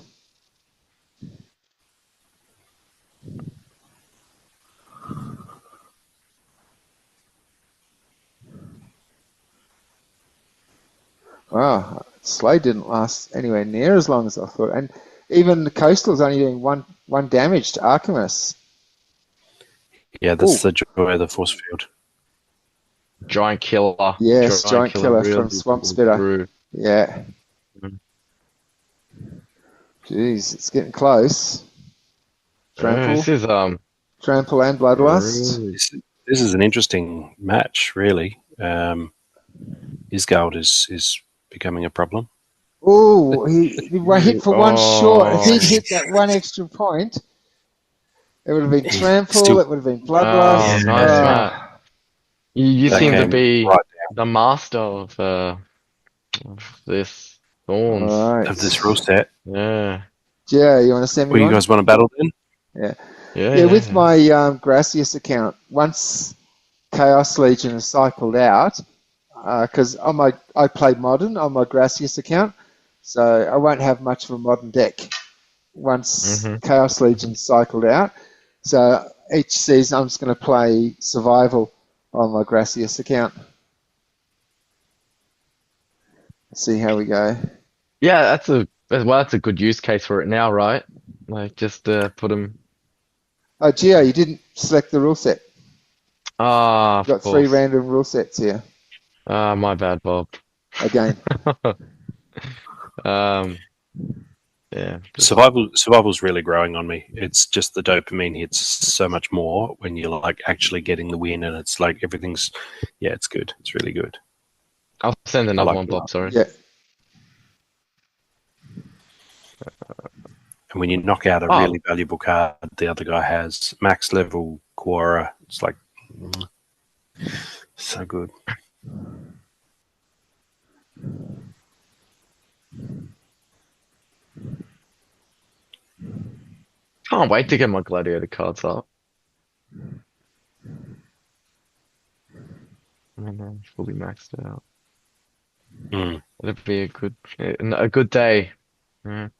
[SPEAKER 1] Wow, Slade didn't last anywhere near as long as I thought, and even the Coastal's only doing one damage to Archimus.
[SPEAKER 2] Yeah, that's the joy of the force field.
[SPEAKER 3] Giant killer.
[SPEAKER 1] Yes, giant killer from Swamp Spitter. Yeah. Jeez, it's getting close. Trample.
[SPEAKER 3] This is
[SPEAKER 1] Trample and Bloodlust.
[SPEAKER 2] This is an interesting match, really. Isgard is becoming a problem.
[SPEAKER 1] Oh, he hit for one short. If he'd hit that one extra point, it would have been Trample, it would have been Bloodlust.
[SPEAKER 3] Nice, Matt. You seem to be the master of this Thorns.
[SPEAKER 1] Right.
[SPEAKER 2] Of this Ruleset.
[SPEAKER 3] Yeah.
[SPEAKER 1] Yeah, you want to send me one?
[SPEAKER 2] You guys want to battle then?
[SPEAKER 1] Yeah, with my Gracias account, once Chaos Legion is cycled out, because I play Modern on my Gracias account, so I won't have much of a Modern deck once Chaos Legion's cycled out. So each season I'm just going to play Survival on my Gracias account. See how we go.
[SPEAKER 3] Yeah, that's a good use case for it now, right? Like just put them.
[SPEAKER 1] Oh, Gio, you didn't select the rule set.
[SPEAKER 3] You've
[SPEAKER 1] got 3 random rule sets here.
[SPEAKER 3] My bad, Bob.
[SPEAKER 1] Again.
[SPEAKER 3] Yeah.
[SPEAKER 2] Survival's really growing on me. It's just the dopamine hits so much more when you're like actually getting the win, and it's like everything's it's good. It's really good.
[SPEAKER 3] I'll send another one, Bob. Sorry.
[SPEAKER 1] Yeah.
[SPEAKER 2] And when you knock out a really valuable card the other guy has, max level Quora, it's like so good.
[SPEAKER 3] Can't wait to get my Gladiator cards up. And then fully maxed out. It'd be a good day. When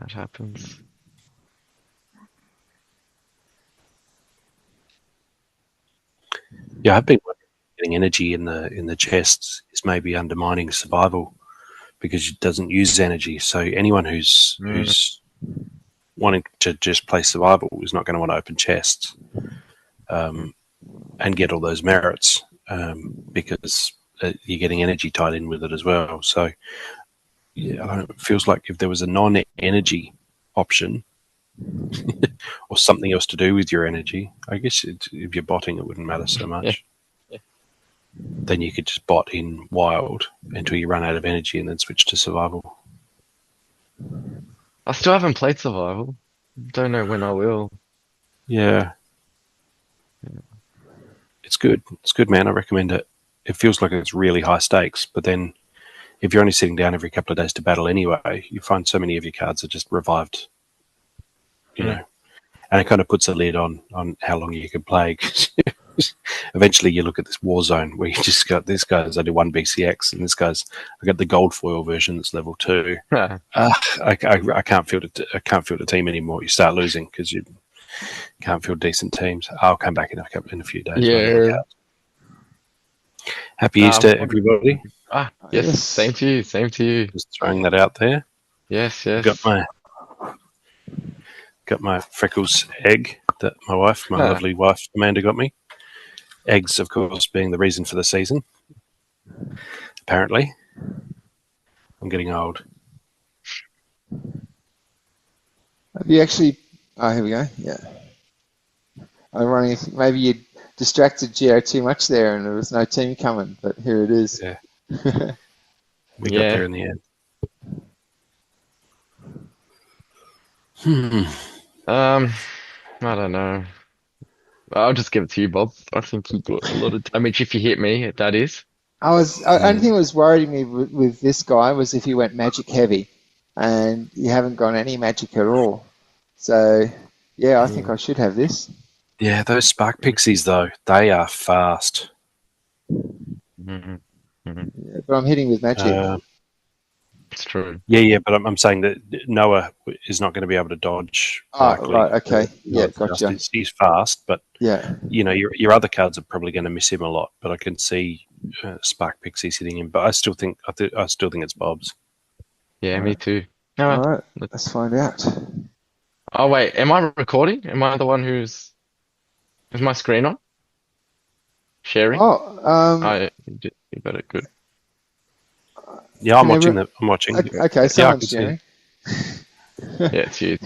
[SPEAKER 3] that happens.
[SPEAKER 2] Yeah, I've been getting energy in the chests is maybe undermining survival because it doesn't use energy. So anyone who's wanting to just play survival is not going to want to open chests and get all those merits because you're getting energy tied in with it as well. So yeah, it feels like if there was a non-energy option, or something else to do with your energy. I guess if you're botting, it wouldn't matter so much.
[SPEAKER 3] Yeah.
[SPEAKER 2] Then you could just bot in wild until you run out of energy and then switch to survival.
[SPEAKER 3] I still haven't played survival. Don't know when I will.
[SPEAKER 2] Yeah. It's good. It's good, man. I recommend it. It feels like it's really high stakes, but then if you're only sitting down every couple of days to battle anyway, you find so many of your cards are just revived, you know, and it kind of puts a lid on how long you can play. 'Cause eventually you look at this war zone where you just got this guy's only 1 BCX and this guy's, I got the gold foil version that's level 2. I can't field I can't field a team anymore. You start losing because you can't field decent teams. I'll come back in a few days.
[SPEAKER 3] Yeah.
[SPEAKER 2] Happy Easter, everybody.
[SPEAKER 3] Yes,
[SPEAKER 1] Yes.
[SPEAKER 3] same to you. Same to you.
[SPEAKER 2] Just throwing that out there.
[SPEAKER 3] Yes.
[SPEAKER 2] Got my freckles egg that my lovely wife Amanda got me. Eggs, of course, being the reason for the season. Apparently, I'm getting old.
[SPEAKER 1] Have you actually? Oh, here we go. Yeah. I'm wondering if maybe you distracted Geo too much there, and there was no team coming. But here it is.
[SPEAKER 2] Yeah. We got there in the end.
[SPEAKER 3] I don't know. I'll just give it to you, Bob. I think you got a lot of damage if you hit me. That is.
[SPEAKER 1] Only thing that was worrying me with this guy was if he went magic heavy, and you haven't gone any magic at all. So yeah, I think I should have this.
[SPEAKER 2] Yeah, those spark pixies though, they are fast.
[SPEAKER 3] Mm-hmm.
[SPEAKER 1] Yeah, but I'm hitting with magic.
[SPEAKER 3] It's true.
[SPEAKER 2] Yeah, but I'm saying that Noah is not going to be able to dodge.
[SPEAKER 1] Oh, right, okay. Yeah, gotcha.
[SPEAKER 2] He's fast, but
[SPEAKER 1] yeah,
[SPEAKER 2] you know, your other cards are probably going to miss him a lot. But I can see spark pixies hitting him. But I still think it's Bob's.
[SPEAKER 3] Yeah, me too.
[SPEAKER 1] all right, let's find out.
[SPEAKER 3] Oh wait, am I recording? Am I the one is my screen on? Sharing? You got it good.
[SPEAKER 2] Yeah, I'm watching. I'm watching.
[SPEAKER 1] Okay, someone's sharing.
[SPEAKER 3] Yeah, it's you.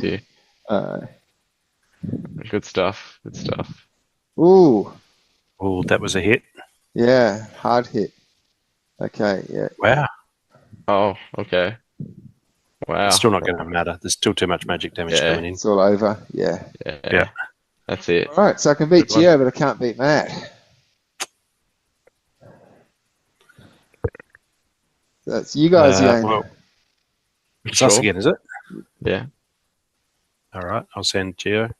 [SPEAKER 3] Good stuff.
[SPEAKER 1] Ooh,
[SPEAKER 2] that was a hit.
[SPEAKER 1] yeah, hard hit. Okay, yeah.
[SPEAKER 2] Wow.
[SPEAKER 3] Oh, okay. Wow.
[SPEAKER 2] It's still not going to matter. There's still too much magic damage coming in.
[SPEAKER 1] It's all over. Yeah.
[SPEAKER 3] That's it.
[SPEAKER 1] All right, so I can beat Geo, but I can't beat Matt. That's you guys again.
[SPEAKER 2] Well, it's us again, is it?
[SPEAKER 3] Yeah.
[SPEAKER 2] All right, I'll send Geo.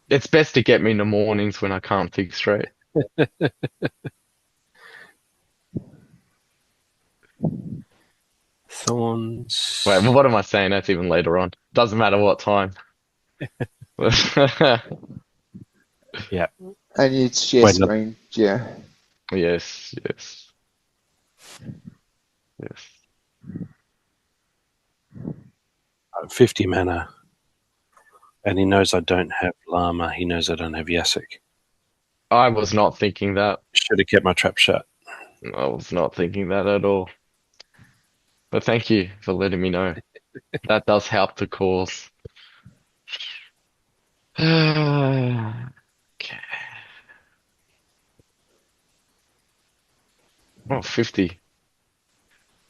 [SPEAKER 3] It's best to get me in the mornings when I can't think straight.
[SPEAKER 2] Thorns.
[SPEAKER 3] Wait, well, what am I saying? That's even later on. Doesn't matter what time.
[SPEAKER 2] Yeah.
[SPEAKER 1] And you share screen, Geo.
[SPEAKER 3] Yes.
[SPEAKER 2] 50 mana. And he knows I don't have Llama. He knows I don't have Yasik.
[SPEAKER 3] I was not thinking that.
[SPEAKER 2] Should have kept my trap shut.
[SPEAKER 3] I was not thinking that at all. But thank you for letting me know. That does help the cause. Okay. Oh, 50.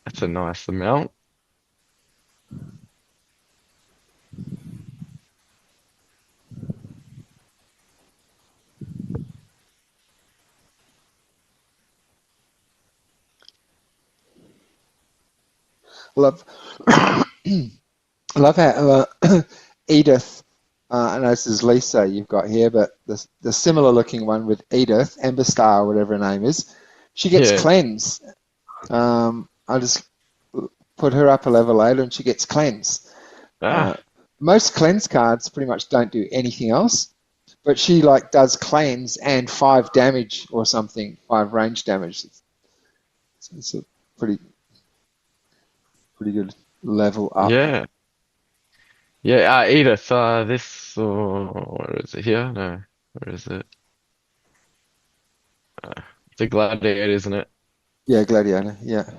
[SPEAKER 3] That's a nice amount.
[SPEAKER 1] Love how Edith. I know this is Lisa you've got here, but the similar looking one with Edith, Ember Star, whatever her name is, she gets cleanse. I just put her up a level later, and she gets cleanse. Most cleanse cards pretty much don't do anything else, but she does cleanse and 5 damage or something, 5 range damage. It's a pretty good level up.
[SPEAKER 3] Yeah. Edith, this, where is it here? No, where is it? It's a gladiator, isn't it?
[SPEAKER 1] Yeah, gladiator, yeah.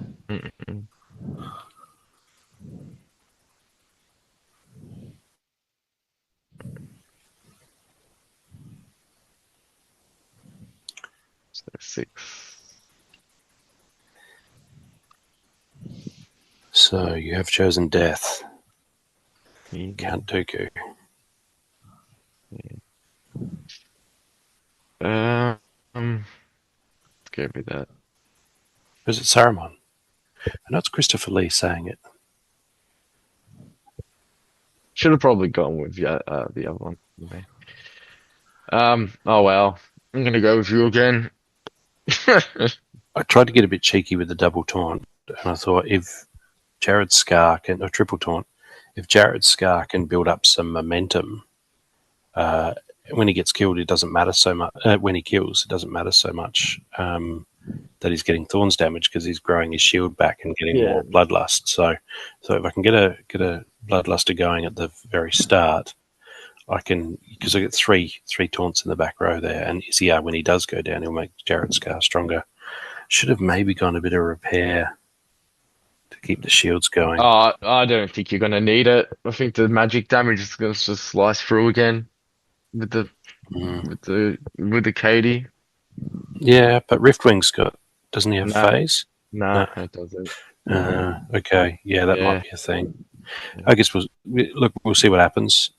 [SPEAKER 3] 6.
[SPEAKER 2] So you have chosen death,
[SPEAKER 3] Yeah.
[SPEAKER 2] Count Dooku.
[SPEAKER 3] Let's go with that.
[SPEAKER 2] Or is it Saruman? I know it's Christopher Lee saying it.
[SPEAKER 3] Should have probably gone with the other one. Okay. Oh well. I'm gonna go with you again.
[SPEAKER 2] I tried to get a bit cheeky with the double taunt, and I thought if Jared Scar can, or triple taunt, if Jared Scar can build up some momentum, when he gets killed, it doesn't matter so much. When he kills, it doesn't matter so much that he's getting thorns damage because he's growing his shield back and getting more bloodlust. So if I can get a bloodluster going at the very start, I can, because I get three taunts in the back row there, and Izzyar, when he does go down, he'll make Jared Scar stronger. Should have maybe gone a bit of repair to keep the shields going.
[SPEAKER 3] I don't think you're gonna need it. I think the magic damage is gonna just slice through again with the Katie.
[SPEAKER 2] Yeah, but Riftwing's doesn't he have
[SPEAKER 3] No.
[SPEAKER 2] phase?
[SPEAKER 3] No, it doesn't.
[SPEAKER 2] Okay, yeah, that might be a thing. I guess we'll see what happens.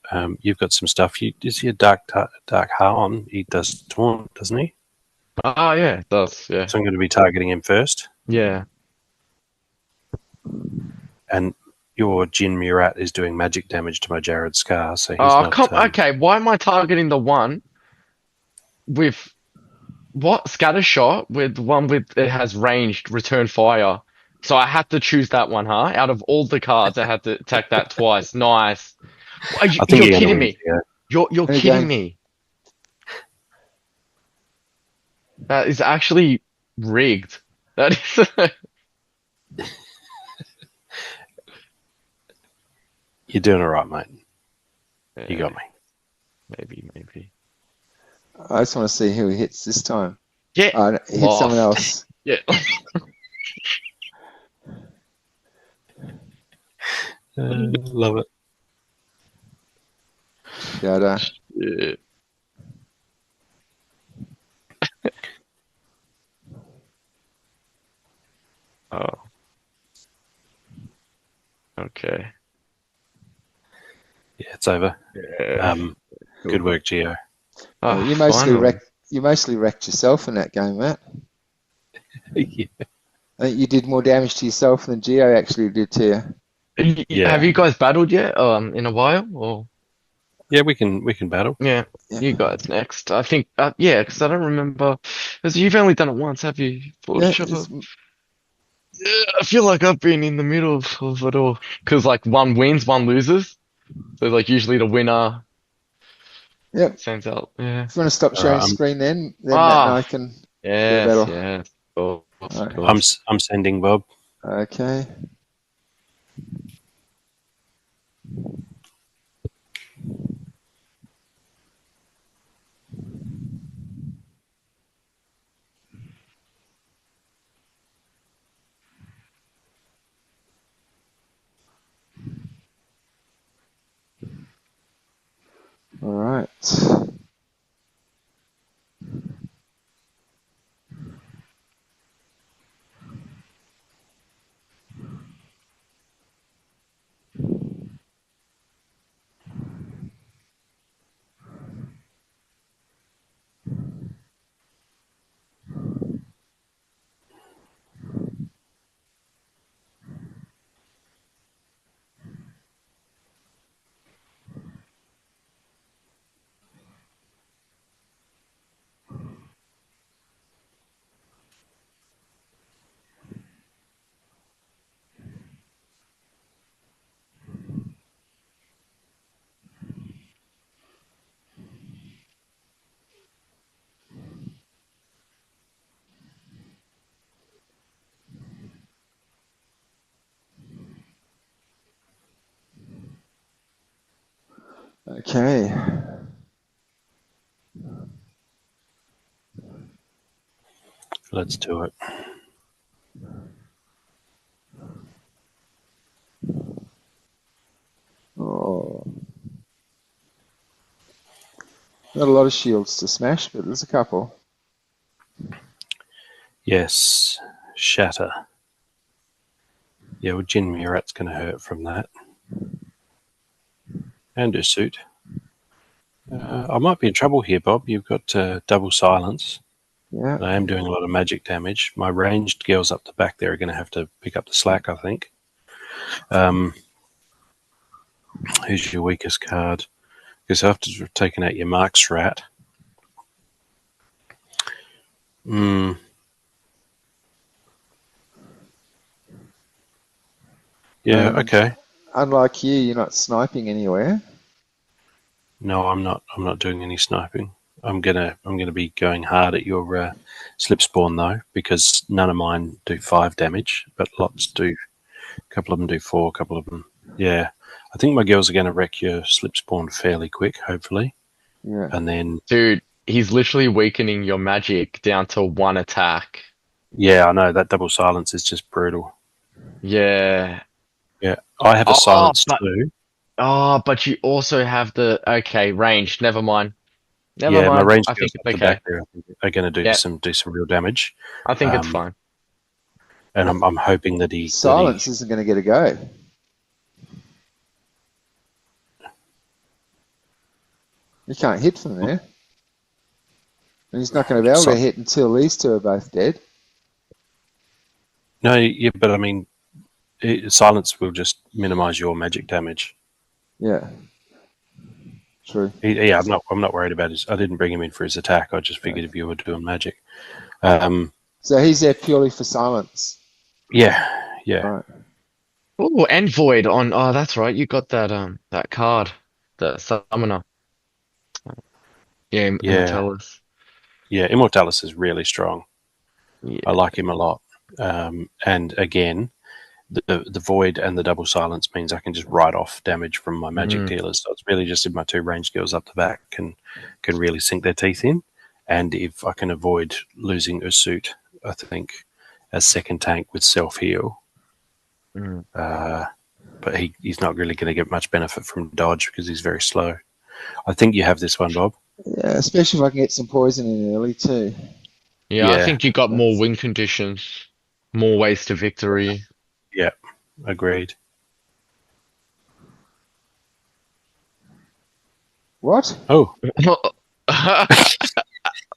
[SPEAKER 2] You've got some stuff. Is he a Dark Harm? He does taunt, doesn't he?
[SPEAKER 3] Oh yeah, it does. Yeah.
[SPEAKER 2] So I'm going to be targeting him first.
[SPEAKER 3] Yeah.
[SPEAKER 2] And your Jin Murat is doing magic damage to my Jared Scar, so he's not.
[SPEAKER 3] Okay, why am I targeting the one with what scatter shot with one with it has ranged return fire? So I had to choose that one, huh? Out of all the cards, I had to attack that twice. Nice. You're kidding me. You're kidding me. That is actually rigged. That is.
[SPEAKER 2] You're doing all right, mate. You got me.
[SPEAKER 3] Maybe.
[SPEAKER 1] I just want to see who he hits this time.
[SPEAKER 3] Yeah.
[SPEAKER 1] He hit someone else.
[SPEAKER 3] Yeah.
[SPEAKER 2] Love it.
[SPEAKER 1] Yeah.
[SPEAKER 3] Yeah. Oh. Okay.
[SPEAKER 2] Yeah, it's over.
[SPEAKER 3] Yeah.
[SPEAKER 2] Good work, Gio.
[SPEAKER 1] You mostly wrecked yourself in that game, Matt.
[SPEAKER 2] Yeah.
[SPEAKER 1] I think you did more damage to yourself than Gio actually did to you.
[SPEAKER 2] Yeah.
[SPEAKER 3] Have you guys battled yet? In a while, or?
[SPEAKER 2] Yeah, we can battle.
[SPEAKER 3] Yeah, you guys next. I think, yeah, because I don't remember. Because you've only done it once, have you? Yeah, I feel like I've been in the middle of it all. Because like one wins, one loses. So like usually the winner.
[SPEAKER 1] Yep.
[SPEAKER 3] Sends out. Yeah.
[SPEAKER 1] If you want to stop sharing screen, then Matt and I can.
[SPEAKER 3] Yes. Cool.
[SPEAKER 2] I'm sending Bob.
[SPEAKER 1] Okay. All right. Okay.
[SPEAKER 2] Let's do it.
[SPEAKER 1] Oh. Not a lot of shields to smash, but there's a couple.
[SPEAKER 2] Yes, shatter. Yeah, well, Jin Murat's going to hurt from that. And a suit. I might be in trouble here, Bob. You've got double silence.
[SPEAKER 1] Yeah.
[SPEAKER 2] I am doing a lot of magic damage. My ranged girls up the back there are going to have to pick up the slack, I think. Who's your weakest card? Because after you've taken out your Mark's rat. Yeah, okay.
[SPEAKER 1] Unlike you, you're not sniping anywhere.
[SPEAKER 2] No, I'm not. I'm not doing any sniping. I'm gonna be going hard at your slip spawn though, because none of mine do 5 damage, but lots do. A couple of them do 4. A couple of them, yeah. I think my girls are going to wreck your slip spawn fairly quick, hopefully.
[SPEAKER 1] Yeah.
[SPEAKER 2] And then,
[SPEAKER 3] Dude, he's literally weakening your magic down to 1 attack.
[SPEAKER 2] yeah, I know that double silence is just brutal.
[SPEAKER 3] Yeah.
[SPEAKER 2] Yeah, I have a silence too.
[SPEAKER 3] Oh, but you also have the range. Never mind. Never
[SPEAKER 2] Yeah, my
[SPEAKER 3] mind.
[SPEAKER 2] ranged
[SPEAKER 3] I think
[SPEAKER 2] girls
[SPEAKER 3] it's
[SPEAKER 2] up the
[SPEAKER 3] okay.
[SPEAKER 2] back there are going to do some real damage.
[SPEAKER 3] I think it's fine.
[SPEAKER 2] And I'm hoping that he
[SPEAKER 1] Silence isn't going to get a go. You can't hit from there. And he's not going to be able to hit until these two are both dead.
[SPEAKER 2] No, yeah, but I mean, silence will just minimize your magic damage.
[SPEAKER 1] Yeah. True.
[SPEAKER 2] Yeah, I'm not worried about his. I didn't bring him in for his attack. I just figured if you were doing magic.
[SPEAKER 1] So he's there purely for silence.
[SPEAKER 2] Yeah, yeah.
[SPEAKER 1] Right.
[SPEAKER 3] Oh, and void on. Oh, that's right. You got that that card, the summoner. Yeah, Immortalis.
[SPEAKER 2] Yeah, Immortalis is really strong.
[SPEAKER 3] Yeah.
[SPEAKER 2] I like him a lot. And again, the void and the double silence means I can just write off damage from my magic dealers. So it's really just if my 2 ranged girls up the back can really sink their teeth in, and if I can avoid losing a suit, I think, as second tank with self heal. But he's not really going to get much benefit from dodge because he's very slow. I think you have this one, Bob.
[SPEAKER 1] Yeah, especially if I can get some poison in early too.
[SPEAKER 3] Yeah, I think you got more win conditions, more ways to victory.
[SPEAKER 2] Yeah, agreed.
[SPEAKER 1] What?
[SPEAKER 2] Oh.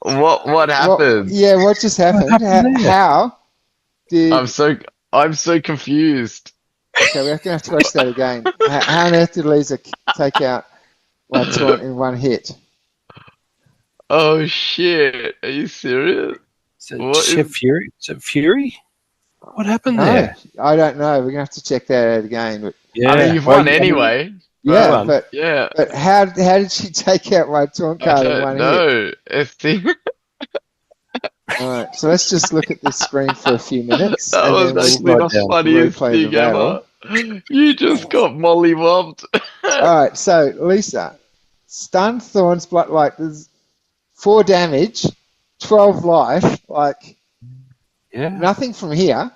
[SPEAKER 3] What happened?
[SPEAKER 1] Yeah, what just happened? How did...
[SPEAKER 3] I'm so confused.
[SPEAKER 1] Okay, we're going to have to watch that again. How on earth did Lisa take out my taunt in 1 hit?
[SPEAKER 3] Oh shit! Are you serious?
[SPEAKER 2] Fury? Is it Fury? What happened there?
[SPEAKER 1] I don't know. We're going to have to check that out again. But
[SPEAKER 2] yeah,
[SPEAKER 3] I mean, you've won anyway.
[SPEAKER 1] Yeah,
[SPEAKER 3] yeah.
[SPEAKER 1] But how did she take out my taunt card in 1 hit?
[SPEAKER 3] No, FT.
[SPEAKER 1] All right, so let's just look at this screen for a few minutes.
[SPEAKER 3] That was actually the funniest thing ever. You just got mollywobbed.
[SPEAKER 1] All right, so Lisa, stun, thorns, blood, like there's 4 damage, 12 life, like nothing from here.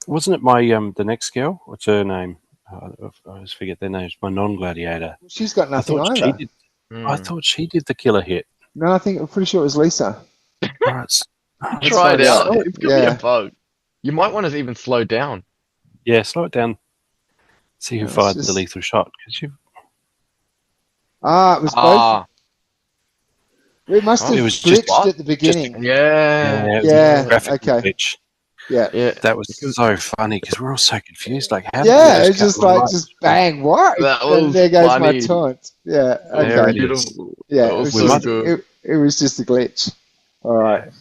[SPEAKER 2] Wasn't it my the next girl? What's her name? I always forget their names. My non-gladiator.
[SPEAKER 1] She's got nothing either.
[SPEAKER 2] I thought she did the killer hit.
[SPEAKER 1] No, I'm pretty sure it was Lisa.
[SPEAKER 2] Right.
[SPEAKER 3] Try it out. It could be a bug. You might want to even slow down.
[SPEAKER 2] Yeah, slow it down. See who fired the lethal shot. It
[SPEAKER 1] was both. We must have glitched at the beginning.
[SPEAKER 2] Yeah.
[SPEAKER 1] Okay.
[SPEAKER 2] Glitch.
[SPEAKER 1] Yeah.
[SPEAKER 2] That was so funny because we're all so confused. Like, how
[SPEAKER 1] it's just like, just bang, what? There goes
[SPEAKER 3] funny.
[SPEAKER 1] my taunt. Yeah, okay.
[SPEAKER 3] Beautiful.
[SPEAKER 1] Yeah, it was just a glitch. All right.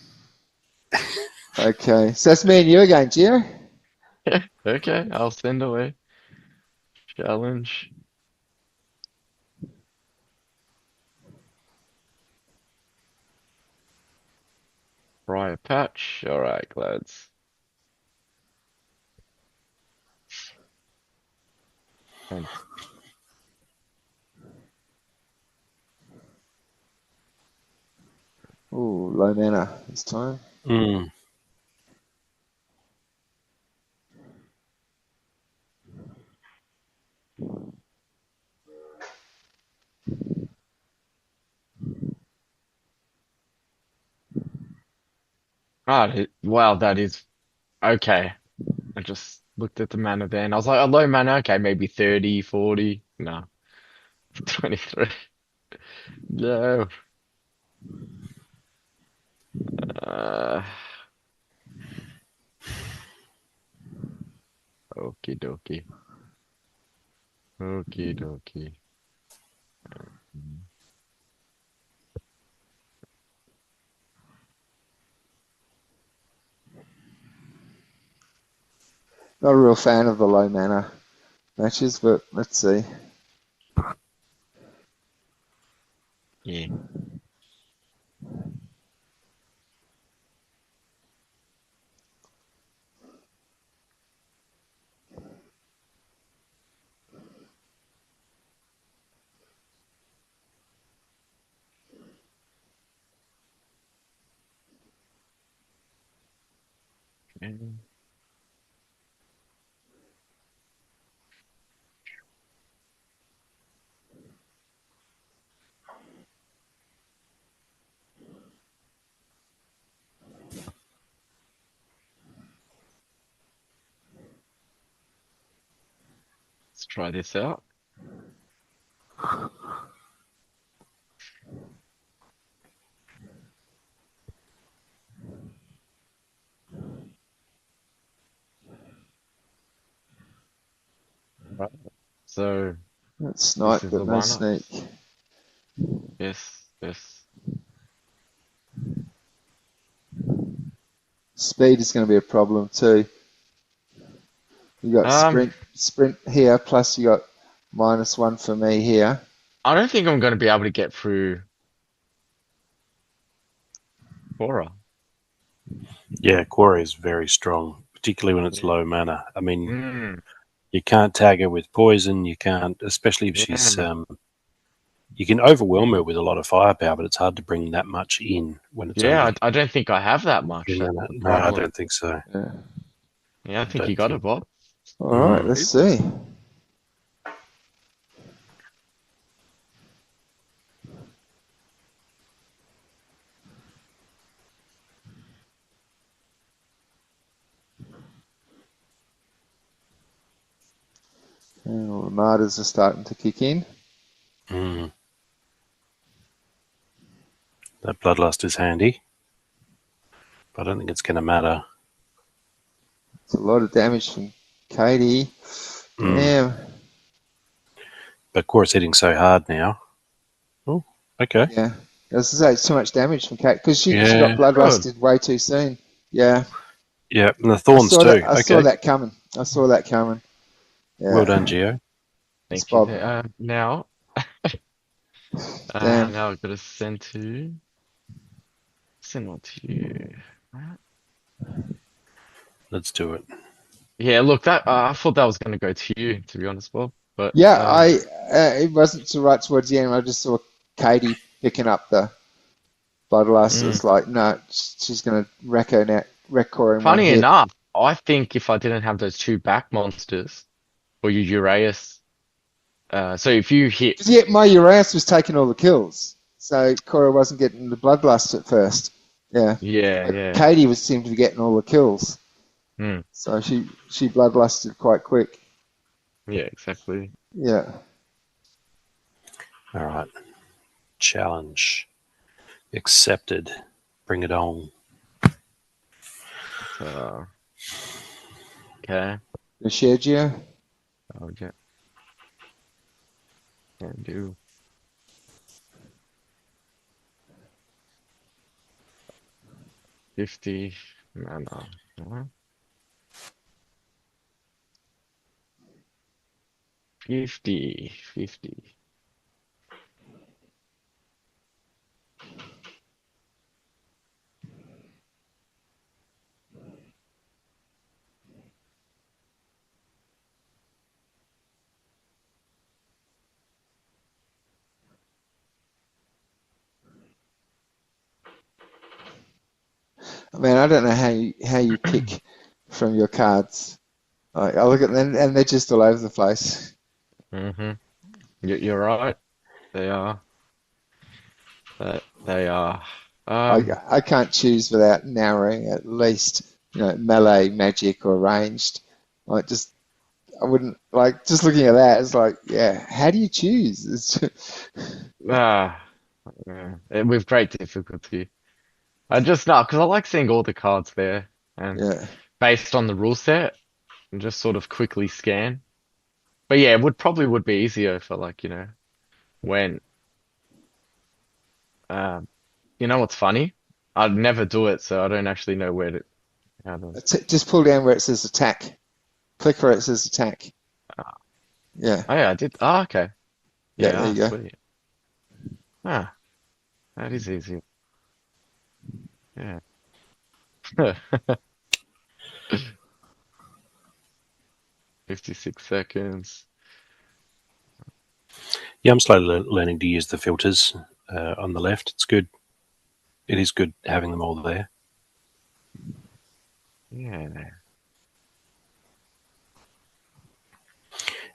[SPEAKER 1] Okay, so that's me and you again, Gio.
[SPEAKER 3] Okay, I'll send away. Challenge. Briar Patch. All right, lads.
[SPEAKER 1] Ooh, low mana this time.
[SPEAKER 3] Wow, that is okay. I just looked at the mana there and I was like, a low mana, okay, maybe 30, 40. No, 23. No. Uh, Okie dokie. Okie dokie.
[SPEAKER 1] Not a real fan of the low mana matches, but let's see.
[SPEAKER 3] Yeah. Okay. Let's try this out. Right. So
[SPEAKER 1] That's
[SPEAKER 3] this
[SPEAKER 1] snipe,
[SPEAKER 3] is
[SPEAKER 1] but
[SPEAKER 3] the
[SPEAKER 1] no
[SPEAKER 3] lineup.
[SPEAKER 1] sneak.
[SPEAKER 3] Yes, yes.
[SPEAKER 1] Speed is going to be a problem too. You got
[SPEAKER 3] Um,
[SPEAKER 1] sprint here, plus you got -1 for me here.
[SPEAKER 3] I don't think I'm going to be able to get through Quora.
[SPEAKER 2] Yeah, Quarry is very strong, particularly when it's
[SPEAKER 3] Yeah.
[SPEAKER 2] low mana. I mean,
[SPEAKER 3] Mm,
[SPEAKER 2] you can't tag her with poison. You can't, especially if she's.
[SPEAKER 3] yeah.
[SPEAKER 2] You can overwhelm her with a lot of firepower, but it's hard to bring that much in when it's
[SPEAKER 3] Yeah,
[SPEAKER 2] only
[SPEAKER 3] I don't think I have that much.
[SPEAKER 2] 2
[SPEAKER 3] That's
[SPEAKER 2] mana.
[SPEAKER 3] the
[SPEAKER 2] No, I
[SPEAKER 3] problem.
[SPEAKER 2] don't think so.
[SPEAKER 1] Yeah.
[SPEAKER 3] Yeah, I
[SPEAKER 2] I
[SPEAKER 3] think you
[SPEAKER 2] don't
[SPEAKER 3] got it,
[SPEAKER 2] think.
[SPEAKER 3] Bob.
[SPEAKER 1] All right,
[SPEAKER 2] Mm.
[SPEAKER 1] let's see. And all the martyrs are starting to kick in.
[SPEAKER 2] Mm. That bloodlust is handy, but I don't think it's going to matter.
[SPEAKER 1] It's a lot of damage from Katie.
[SPEAKER 2] Mm.
[SPEAKER 1] Damn.
[SPEAKER 2] But Core's hitting so hard now. Oh, okay.
[SPEAKER 1] Yeah. As I say, it's too much damage from Kate because she got
[SPEAKER 2] Yeah,
[SPEAKER 3] Good.
[SPEAKER 1] bloodlusted way too soon. Yeah.
[SPEAKER 2] yeah, and the thorns too.
[SPEAKER 1] I saw
[SPEAKER 2] Okay,
[SPEAKER 1] that coming. I saw that coming.
[SPEAKER 2] well done,
[SPEAKER 1] Yeah.
[SPEAKER 2] Gio.
[SPEAKER 1] It's
[SPEAKER 3] Thank you.
[SPEAKER 1] Bob.
[SPEAKER 3] Now,
[SPEAKER 1] Damn.
[SPEAKER 3] now I've got to send one to you. Right.
[SPEAKER 2] Let's do it.
[SPEAKER 3] Yeah, look, that I thought that was going to go to you, to be honest, Bob. But
[SPEAKER 1] Yeah, it wasn't too right towards the end. I just saw Katie picking up the bloodlust. It
[SPEAKER 3] mm.
[SPEAKER 1] was like, no, she's going to wreck her net, wreck Cora in one
[SPEAKER 3] Funny
[SPEAKER 1] hit.
[SPEAKER 3] enough, I think if I didn't have those two back monsters for your Uraeus, so if you hit,
[SPEAKER 1] 'Cause, yeah, my Uraeus was taking all the kills, so Cora wasn't getting the bloodlust at first. Yeah,
[SPEAKER 3] yeah,
[SPEAKER 1] but
[SPEAKER 3] yeah,
[SPEAKER 1] Katie seemed to be getting all the kills,
[SPEAKER 3] mm,
[SPEAKER 1] so she bloodlusted quite quick.
[SPEAKER 3] yeah, exactly.
[SPEAKER 1] Yeah.
[SPEAKER 2] All right. Challenge accepted. Bring it on.
[SPEAKER 3] So, okay,
[SPEAKER 1] The Sergio.
[SPEAKER 3] I'll get can do 50 mana. 50.
[SPEAKER 1] I mean, I don't know how you pick from your cards. Like, I look at them and they're just all over the place.
[SPEAKER 3] Mm-hmm. You're right. They are. They are.
[SPEAKER 1] I can't choose without narrowing at least, melee, magic, or ranged. I wouldn't like just looking at that. It's like, yeah, how do you choose?
[SPEAKER 3] ah, with great difficulty. I just know because I like seeing all the cards there, and
[SPEAKER 1] Yeah,
[SPEAKER 3] based on the rule set, and just sort of quickly scan. But yeah, it would be easier for like, when um what's funny? I'd never do it, so I don't actually know how to.
[SPEAKER 1] just pull down where it says attack. Click where it says attack.
[SPEAKER 3] Ah,
[SPEAKER 1] Yeah,
[SPEAKER 3] oh yeah, I did. Oh, okay.
[SPEAKER 1] yeah,
[SPEAKER 3] Yeah,
[SPEAKER 1] there you go.
[SPEAKER 3] sweet. Ah, that is easy. Yeah. 56 seconds.
[SPEAKER 2] Yeah, I'm slowly learning to use the filters on the left. It's good. It is good having them all there.
[SPEAKER 3] Yeah.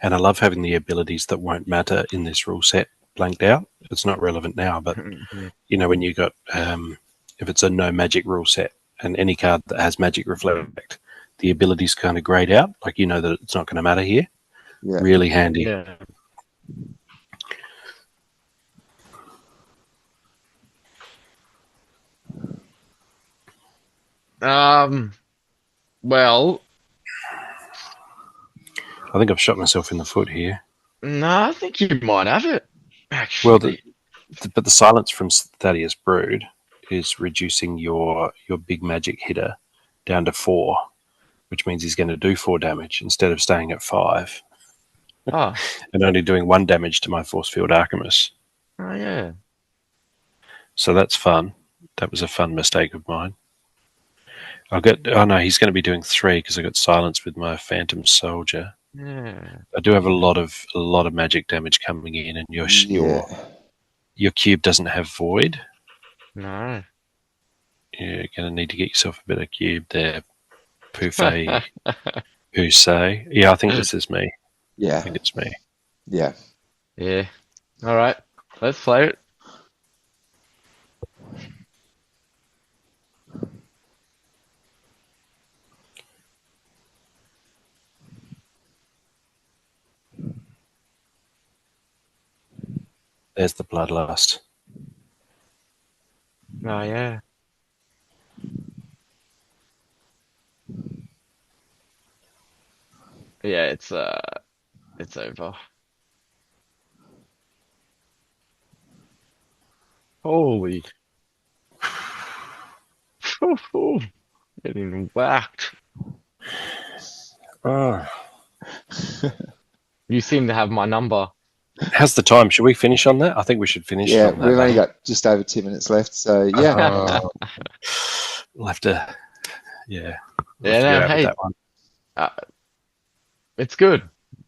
[SPEAKER 2] And I love having the abilities that won't matter in this rule set blanked out. It's not relevant now, but when you got if it's a no magic rule set and any card that has magic reflect, the abilities kind of grayed out, like that it's not going to matter here.
[SPEAKER 1] Yeah.
[SPEAKER 2] Really handy.
[SPEAKER 3] Yeah. Well,
[SPEAKER 2] I think I've shot myself in the foot here.
[SPEAKER 3] no, I think you might have it,
[SPEAKER 2] Well,
[SPEAKER 3] actually.
[SPEAKER 2] but the silence from Thaddeus Brood is reducing your big magic hitter down to 4, which means he's going to do 4 damage instead of staying at 5
[SPEAKER 3] Oh,
[SPEAKER 2] and only doing 1 damage to my Force Field Archimus.
[SPEAKER 3] oh yeah.
[SPEAKER 2] So that's fun. That was a fun mistake of mine. Oh no, he's going to be doing 3 because I got silence with my Phantom Soldier.
[SPEAKER 3] Yeah.
[SPEAKER 2] I do have a lot of magic damage coming in, and your cube doesn't have void.
[SPEAKER 3] No.
[SPEAKER 2] You're going to need to get yourself a bit of cube there, Poufet. Pousay. Yeah, I think this is me.
[SPEAKER 1] Yeah,
[SPEAKER 2] I think it's me.
[SPEAKER 1] yeah.
[SPEAKER 3] Yeah. All right. Let's play it.
[SPEAKER 2] There's the bloodlust.
[SPEAKER 3] Oh yeah. Yeah, it's over. Holy. Getting whacked.
[SPEAKER 2] Oh.
[SPEAKER 3] You seem to have my number.
[SPEAKER 2] How's the time? Should we finish on that? I think we should finish
[SPEAKER 1] Yeah,
[SPEAKER 2] on that.
[SPEAKER 1] we've only got just over 2 minutes left, so yeah.
[SPEAKER 2] We'll have to, yeah.
[SPEAKER 3] Yeah, no, hey,
[SPEAKER 2] that one.
[SPEAKER 3] it's good.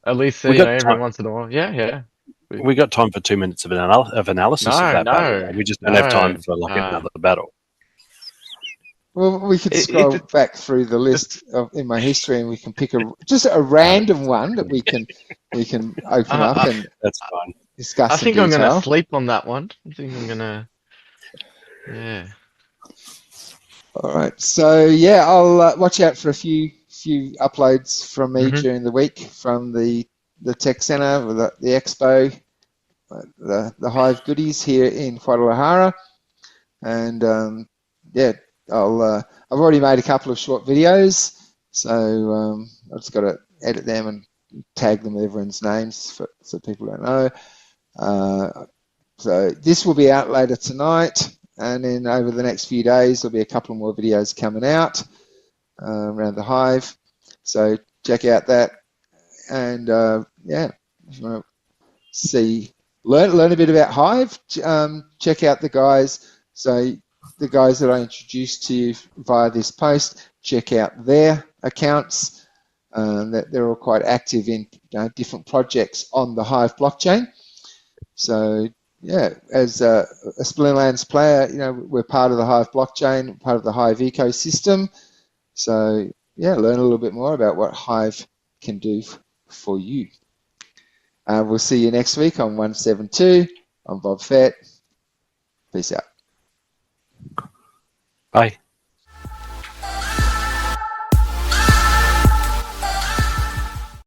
[SPEAKER 3] At least
[SPEAKER 2] We got
[SPEAKER 3] every
[SPEAKER 2] time.
[SPEAKER 3] once in a while. Yeah, yeah.
[SPEAKER 2] We got time for 2 minutes of analysis of that battle. We just don't have time for another battle.
[SPEAKER 1] Well, we could scroll back through the list in my history, and we can pick just a random one that we can open up and
[SPEAKER 2] that's fine.
[SPEAKER 1] discuss.
[SPEAKER 3] I think
[SPEAKER 1] in
[SPEAKER 3] I'm
[SPEAKER 1] detail.
[SPEAKER 3] gonna sleep on that one. I think I'm gonna. Yeah.
[SPEAKER 1] All right. So yeah, I'll watch out for a few uploads from me during the week from the tech center, the expo, the Hive goodies here in Guadalajara, and yeah, I've already made a couple of short videos, so I've just got to edit them and tag them with everyone's names so people don't know. So this will be out later tonight, and then over the next few days there'll be a couple more videos coming out around the Hive. So check out that, and yeah, if you want to learn a bit about Hive, check out the guys. So the guys that I introduced to you via this post, check out their accounts. That they're all quite active in different projects on the Hive blockchain. So yeah, as a Splinterlands player, we're part of the Hive blockchain, part of the Hive ecosystem. So yeah, learn a little bit more about what Hive can do for you. We'll see you next week on 172. I'm Bob Fett. Peace out.
[SPEAKER 2] Bye.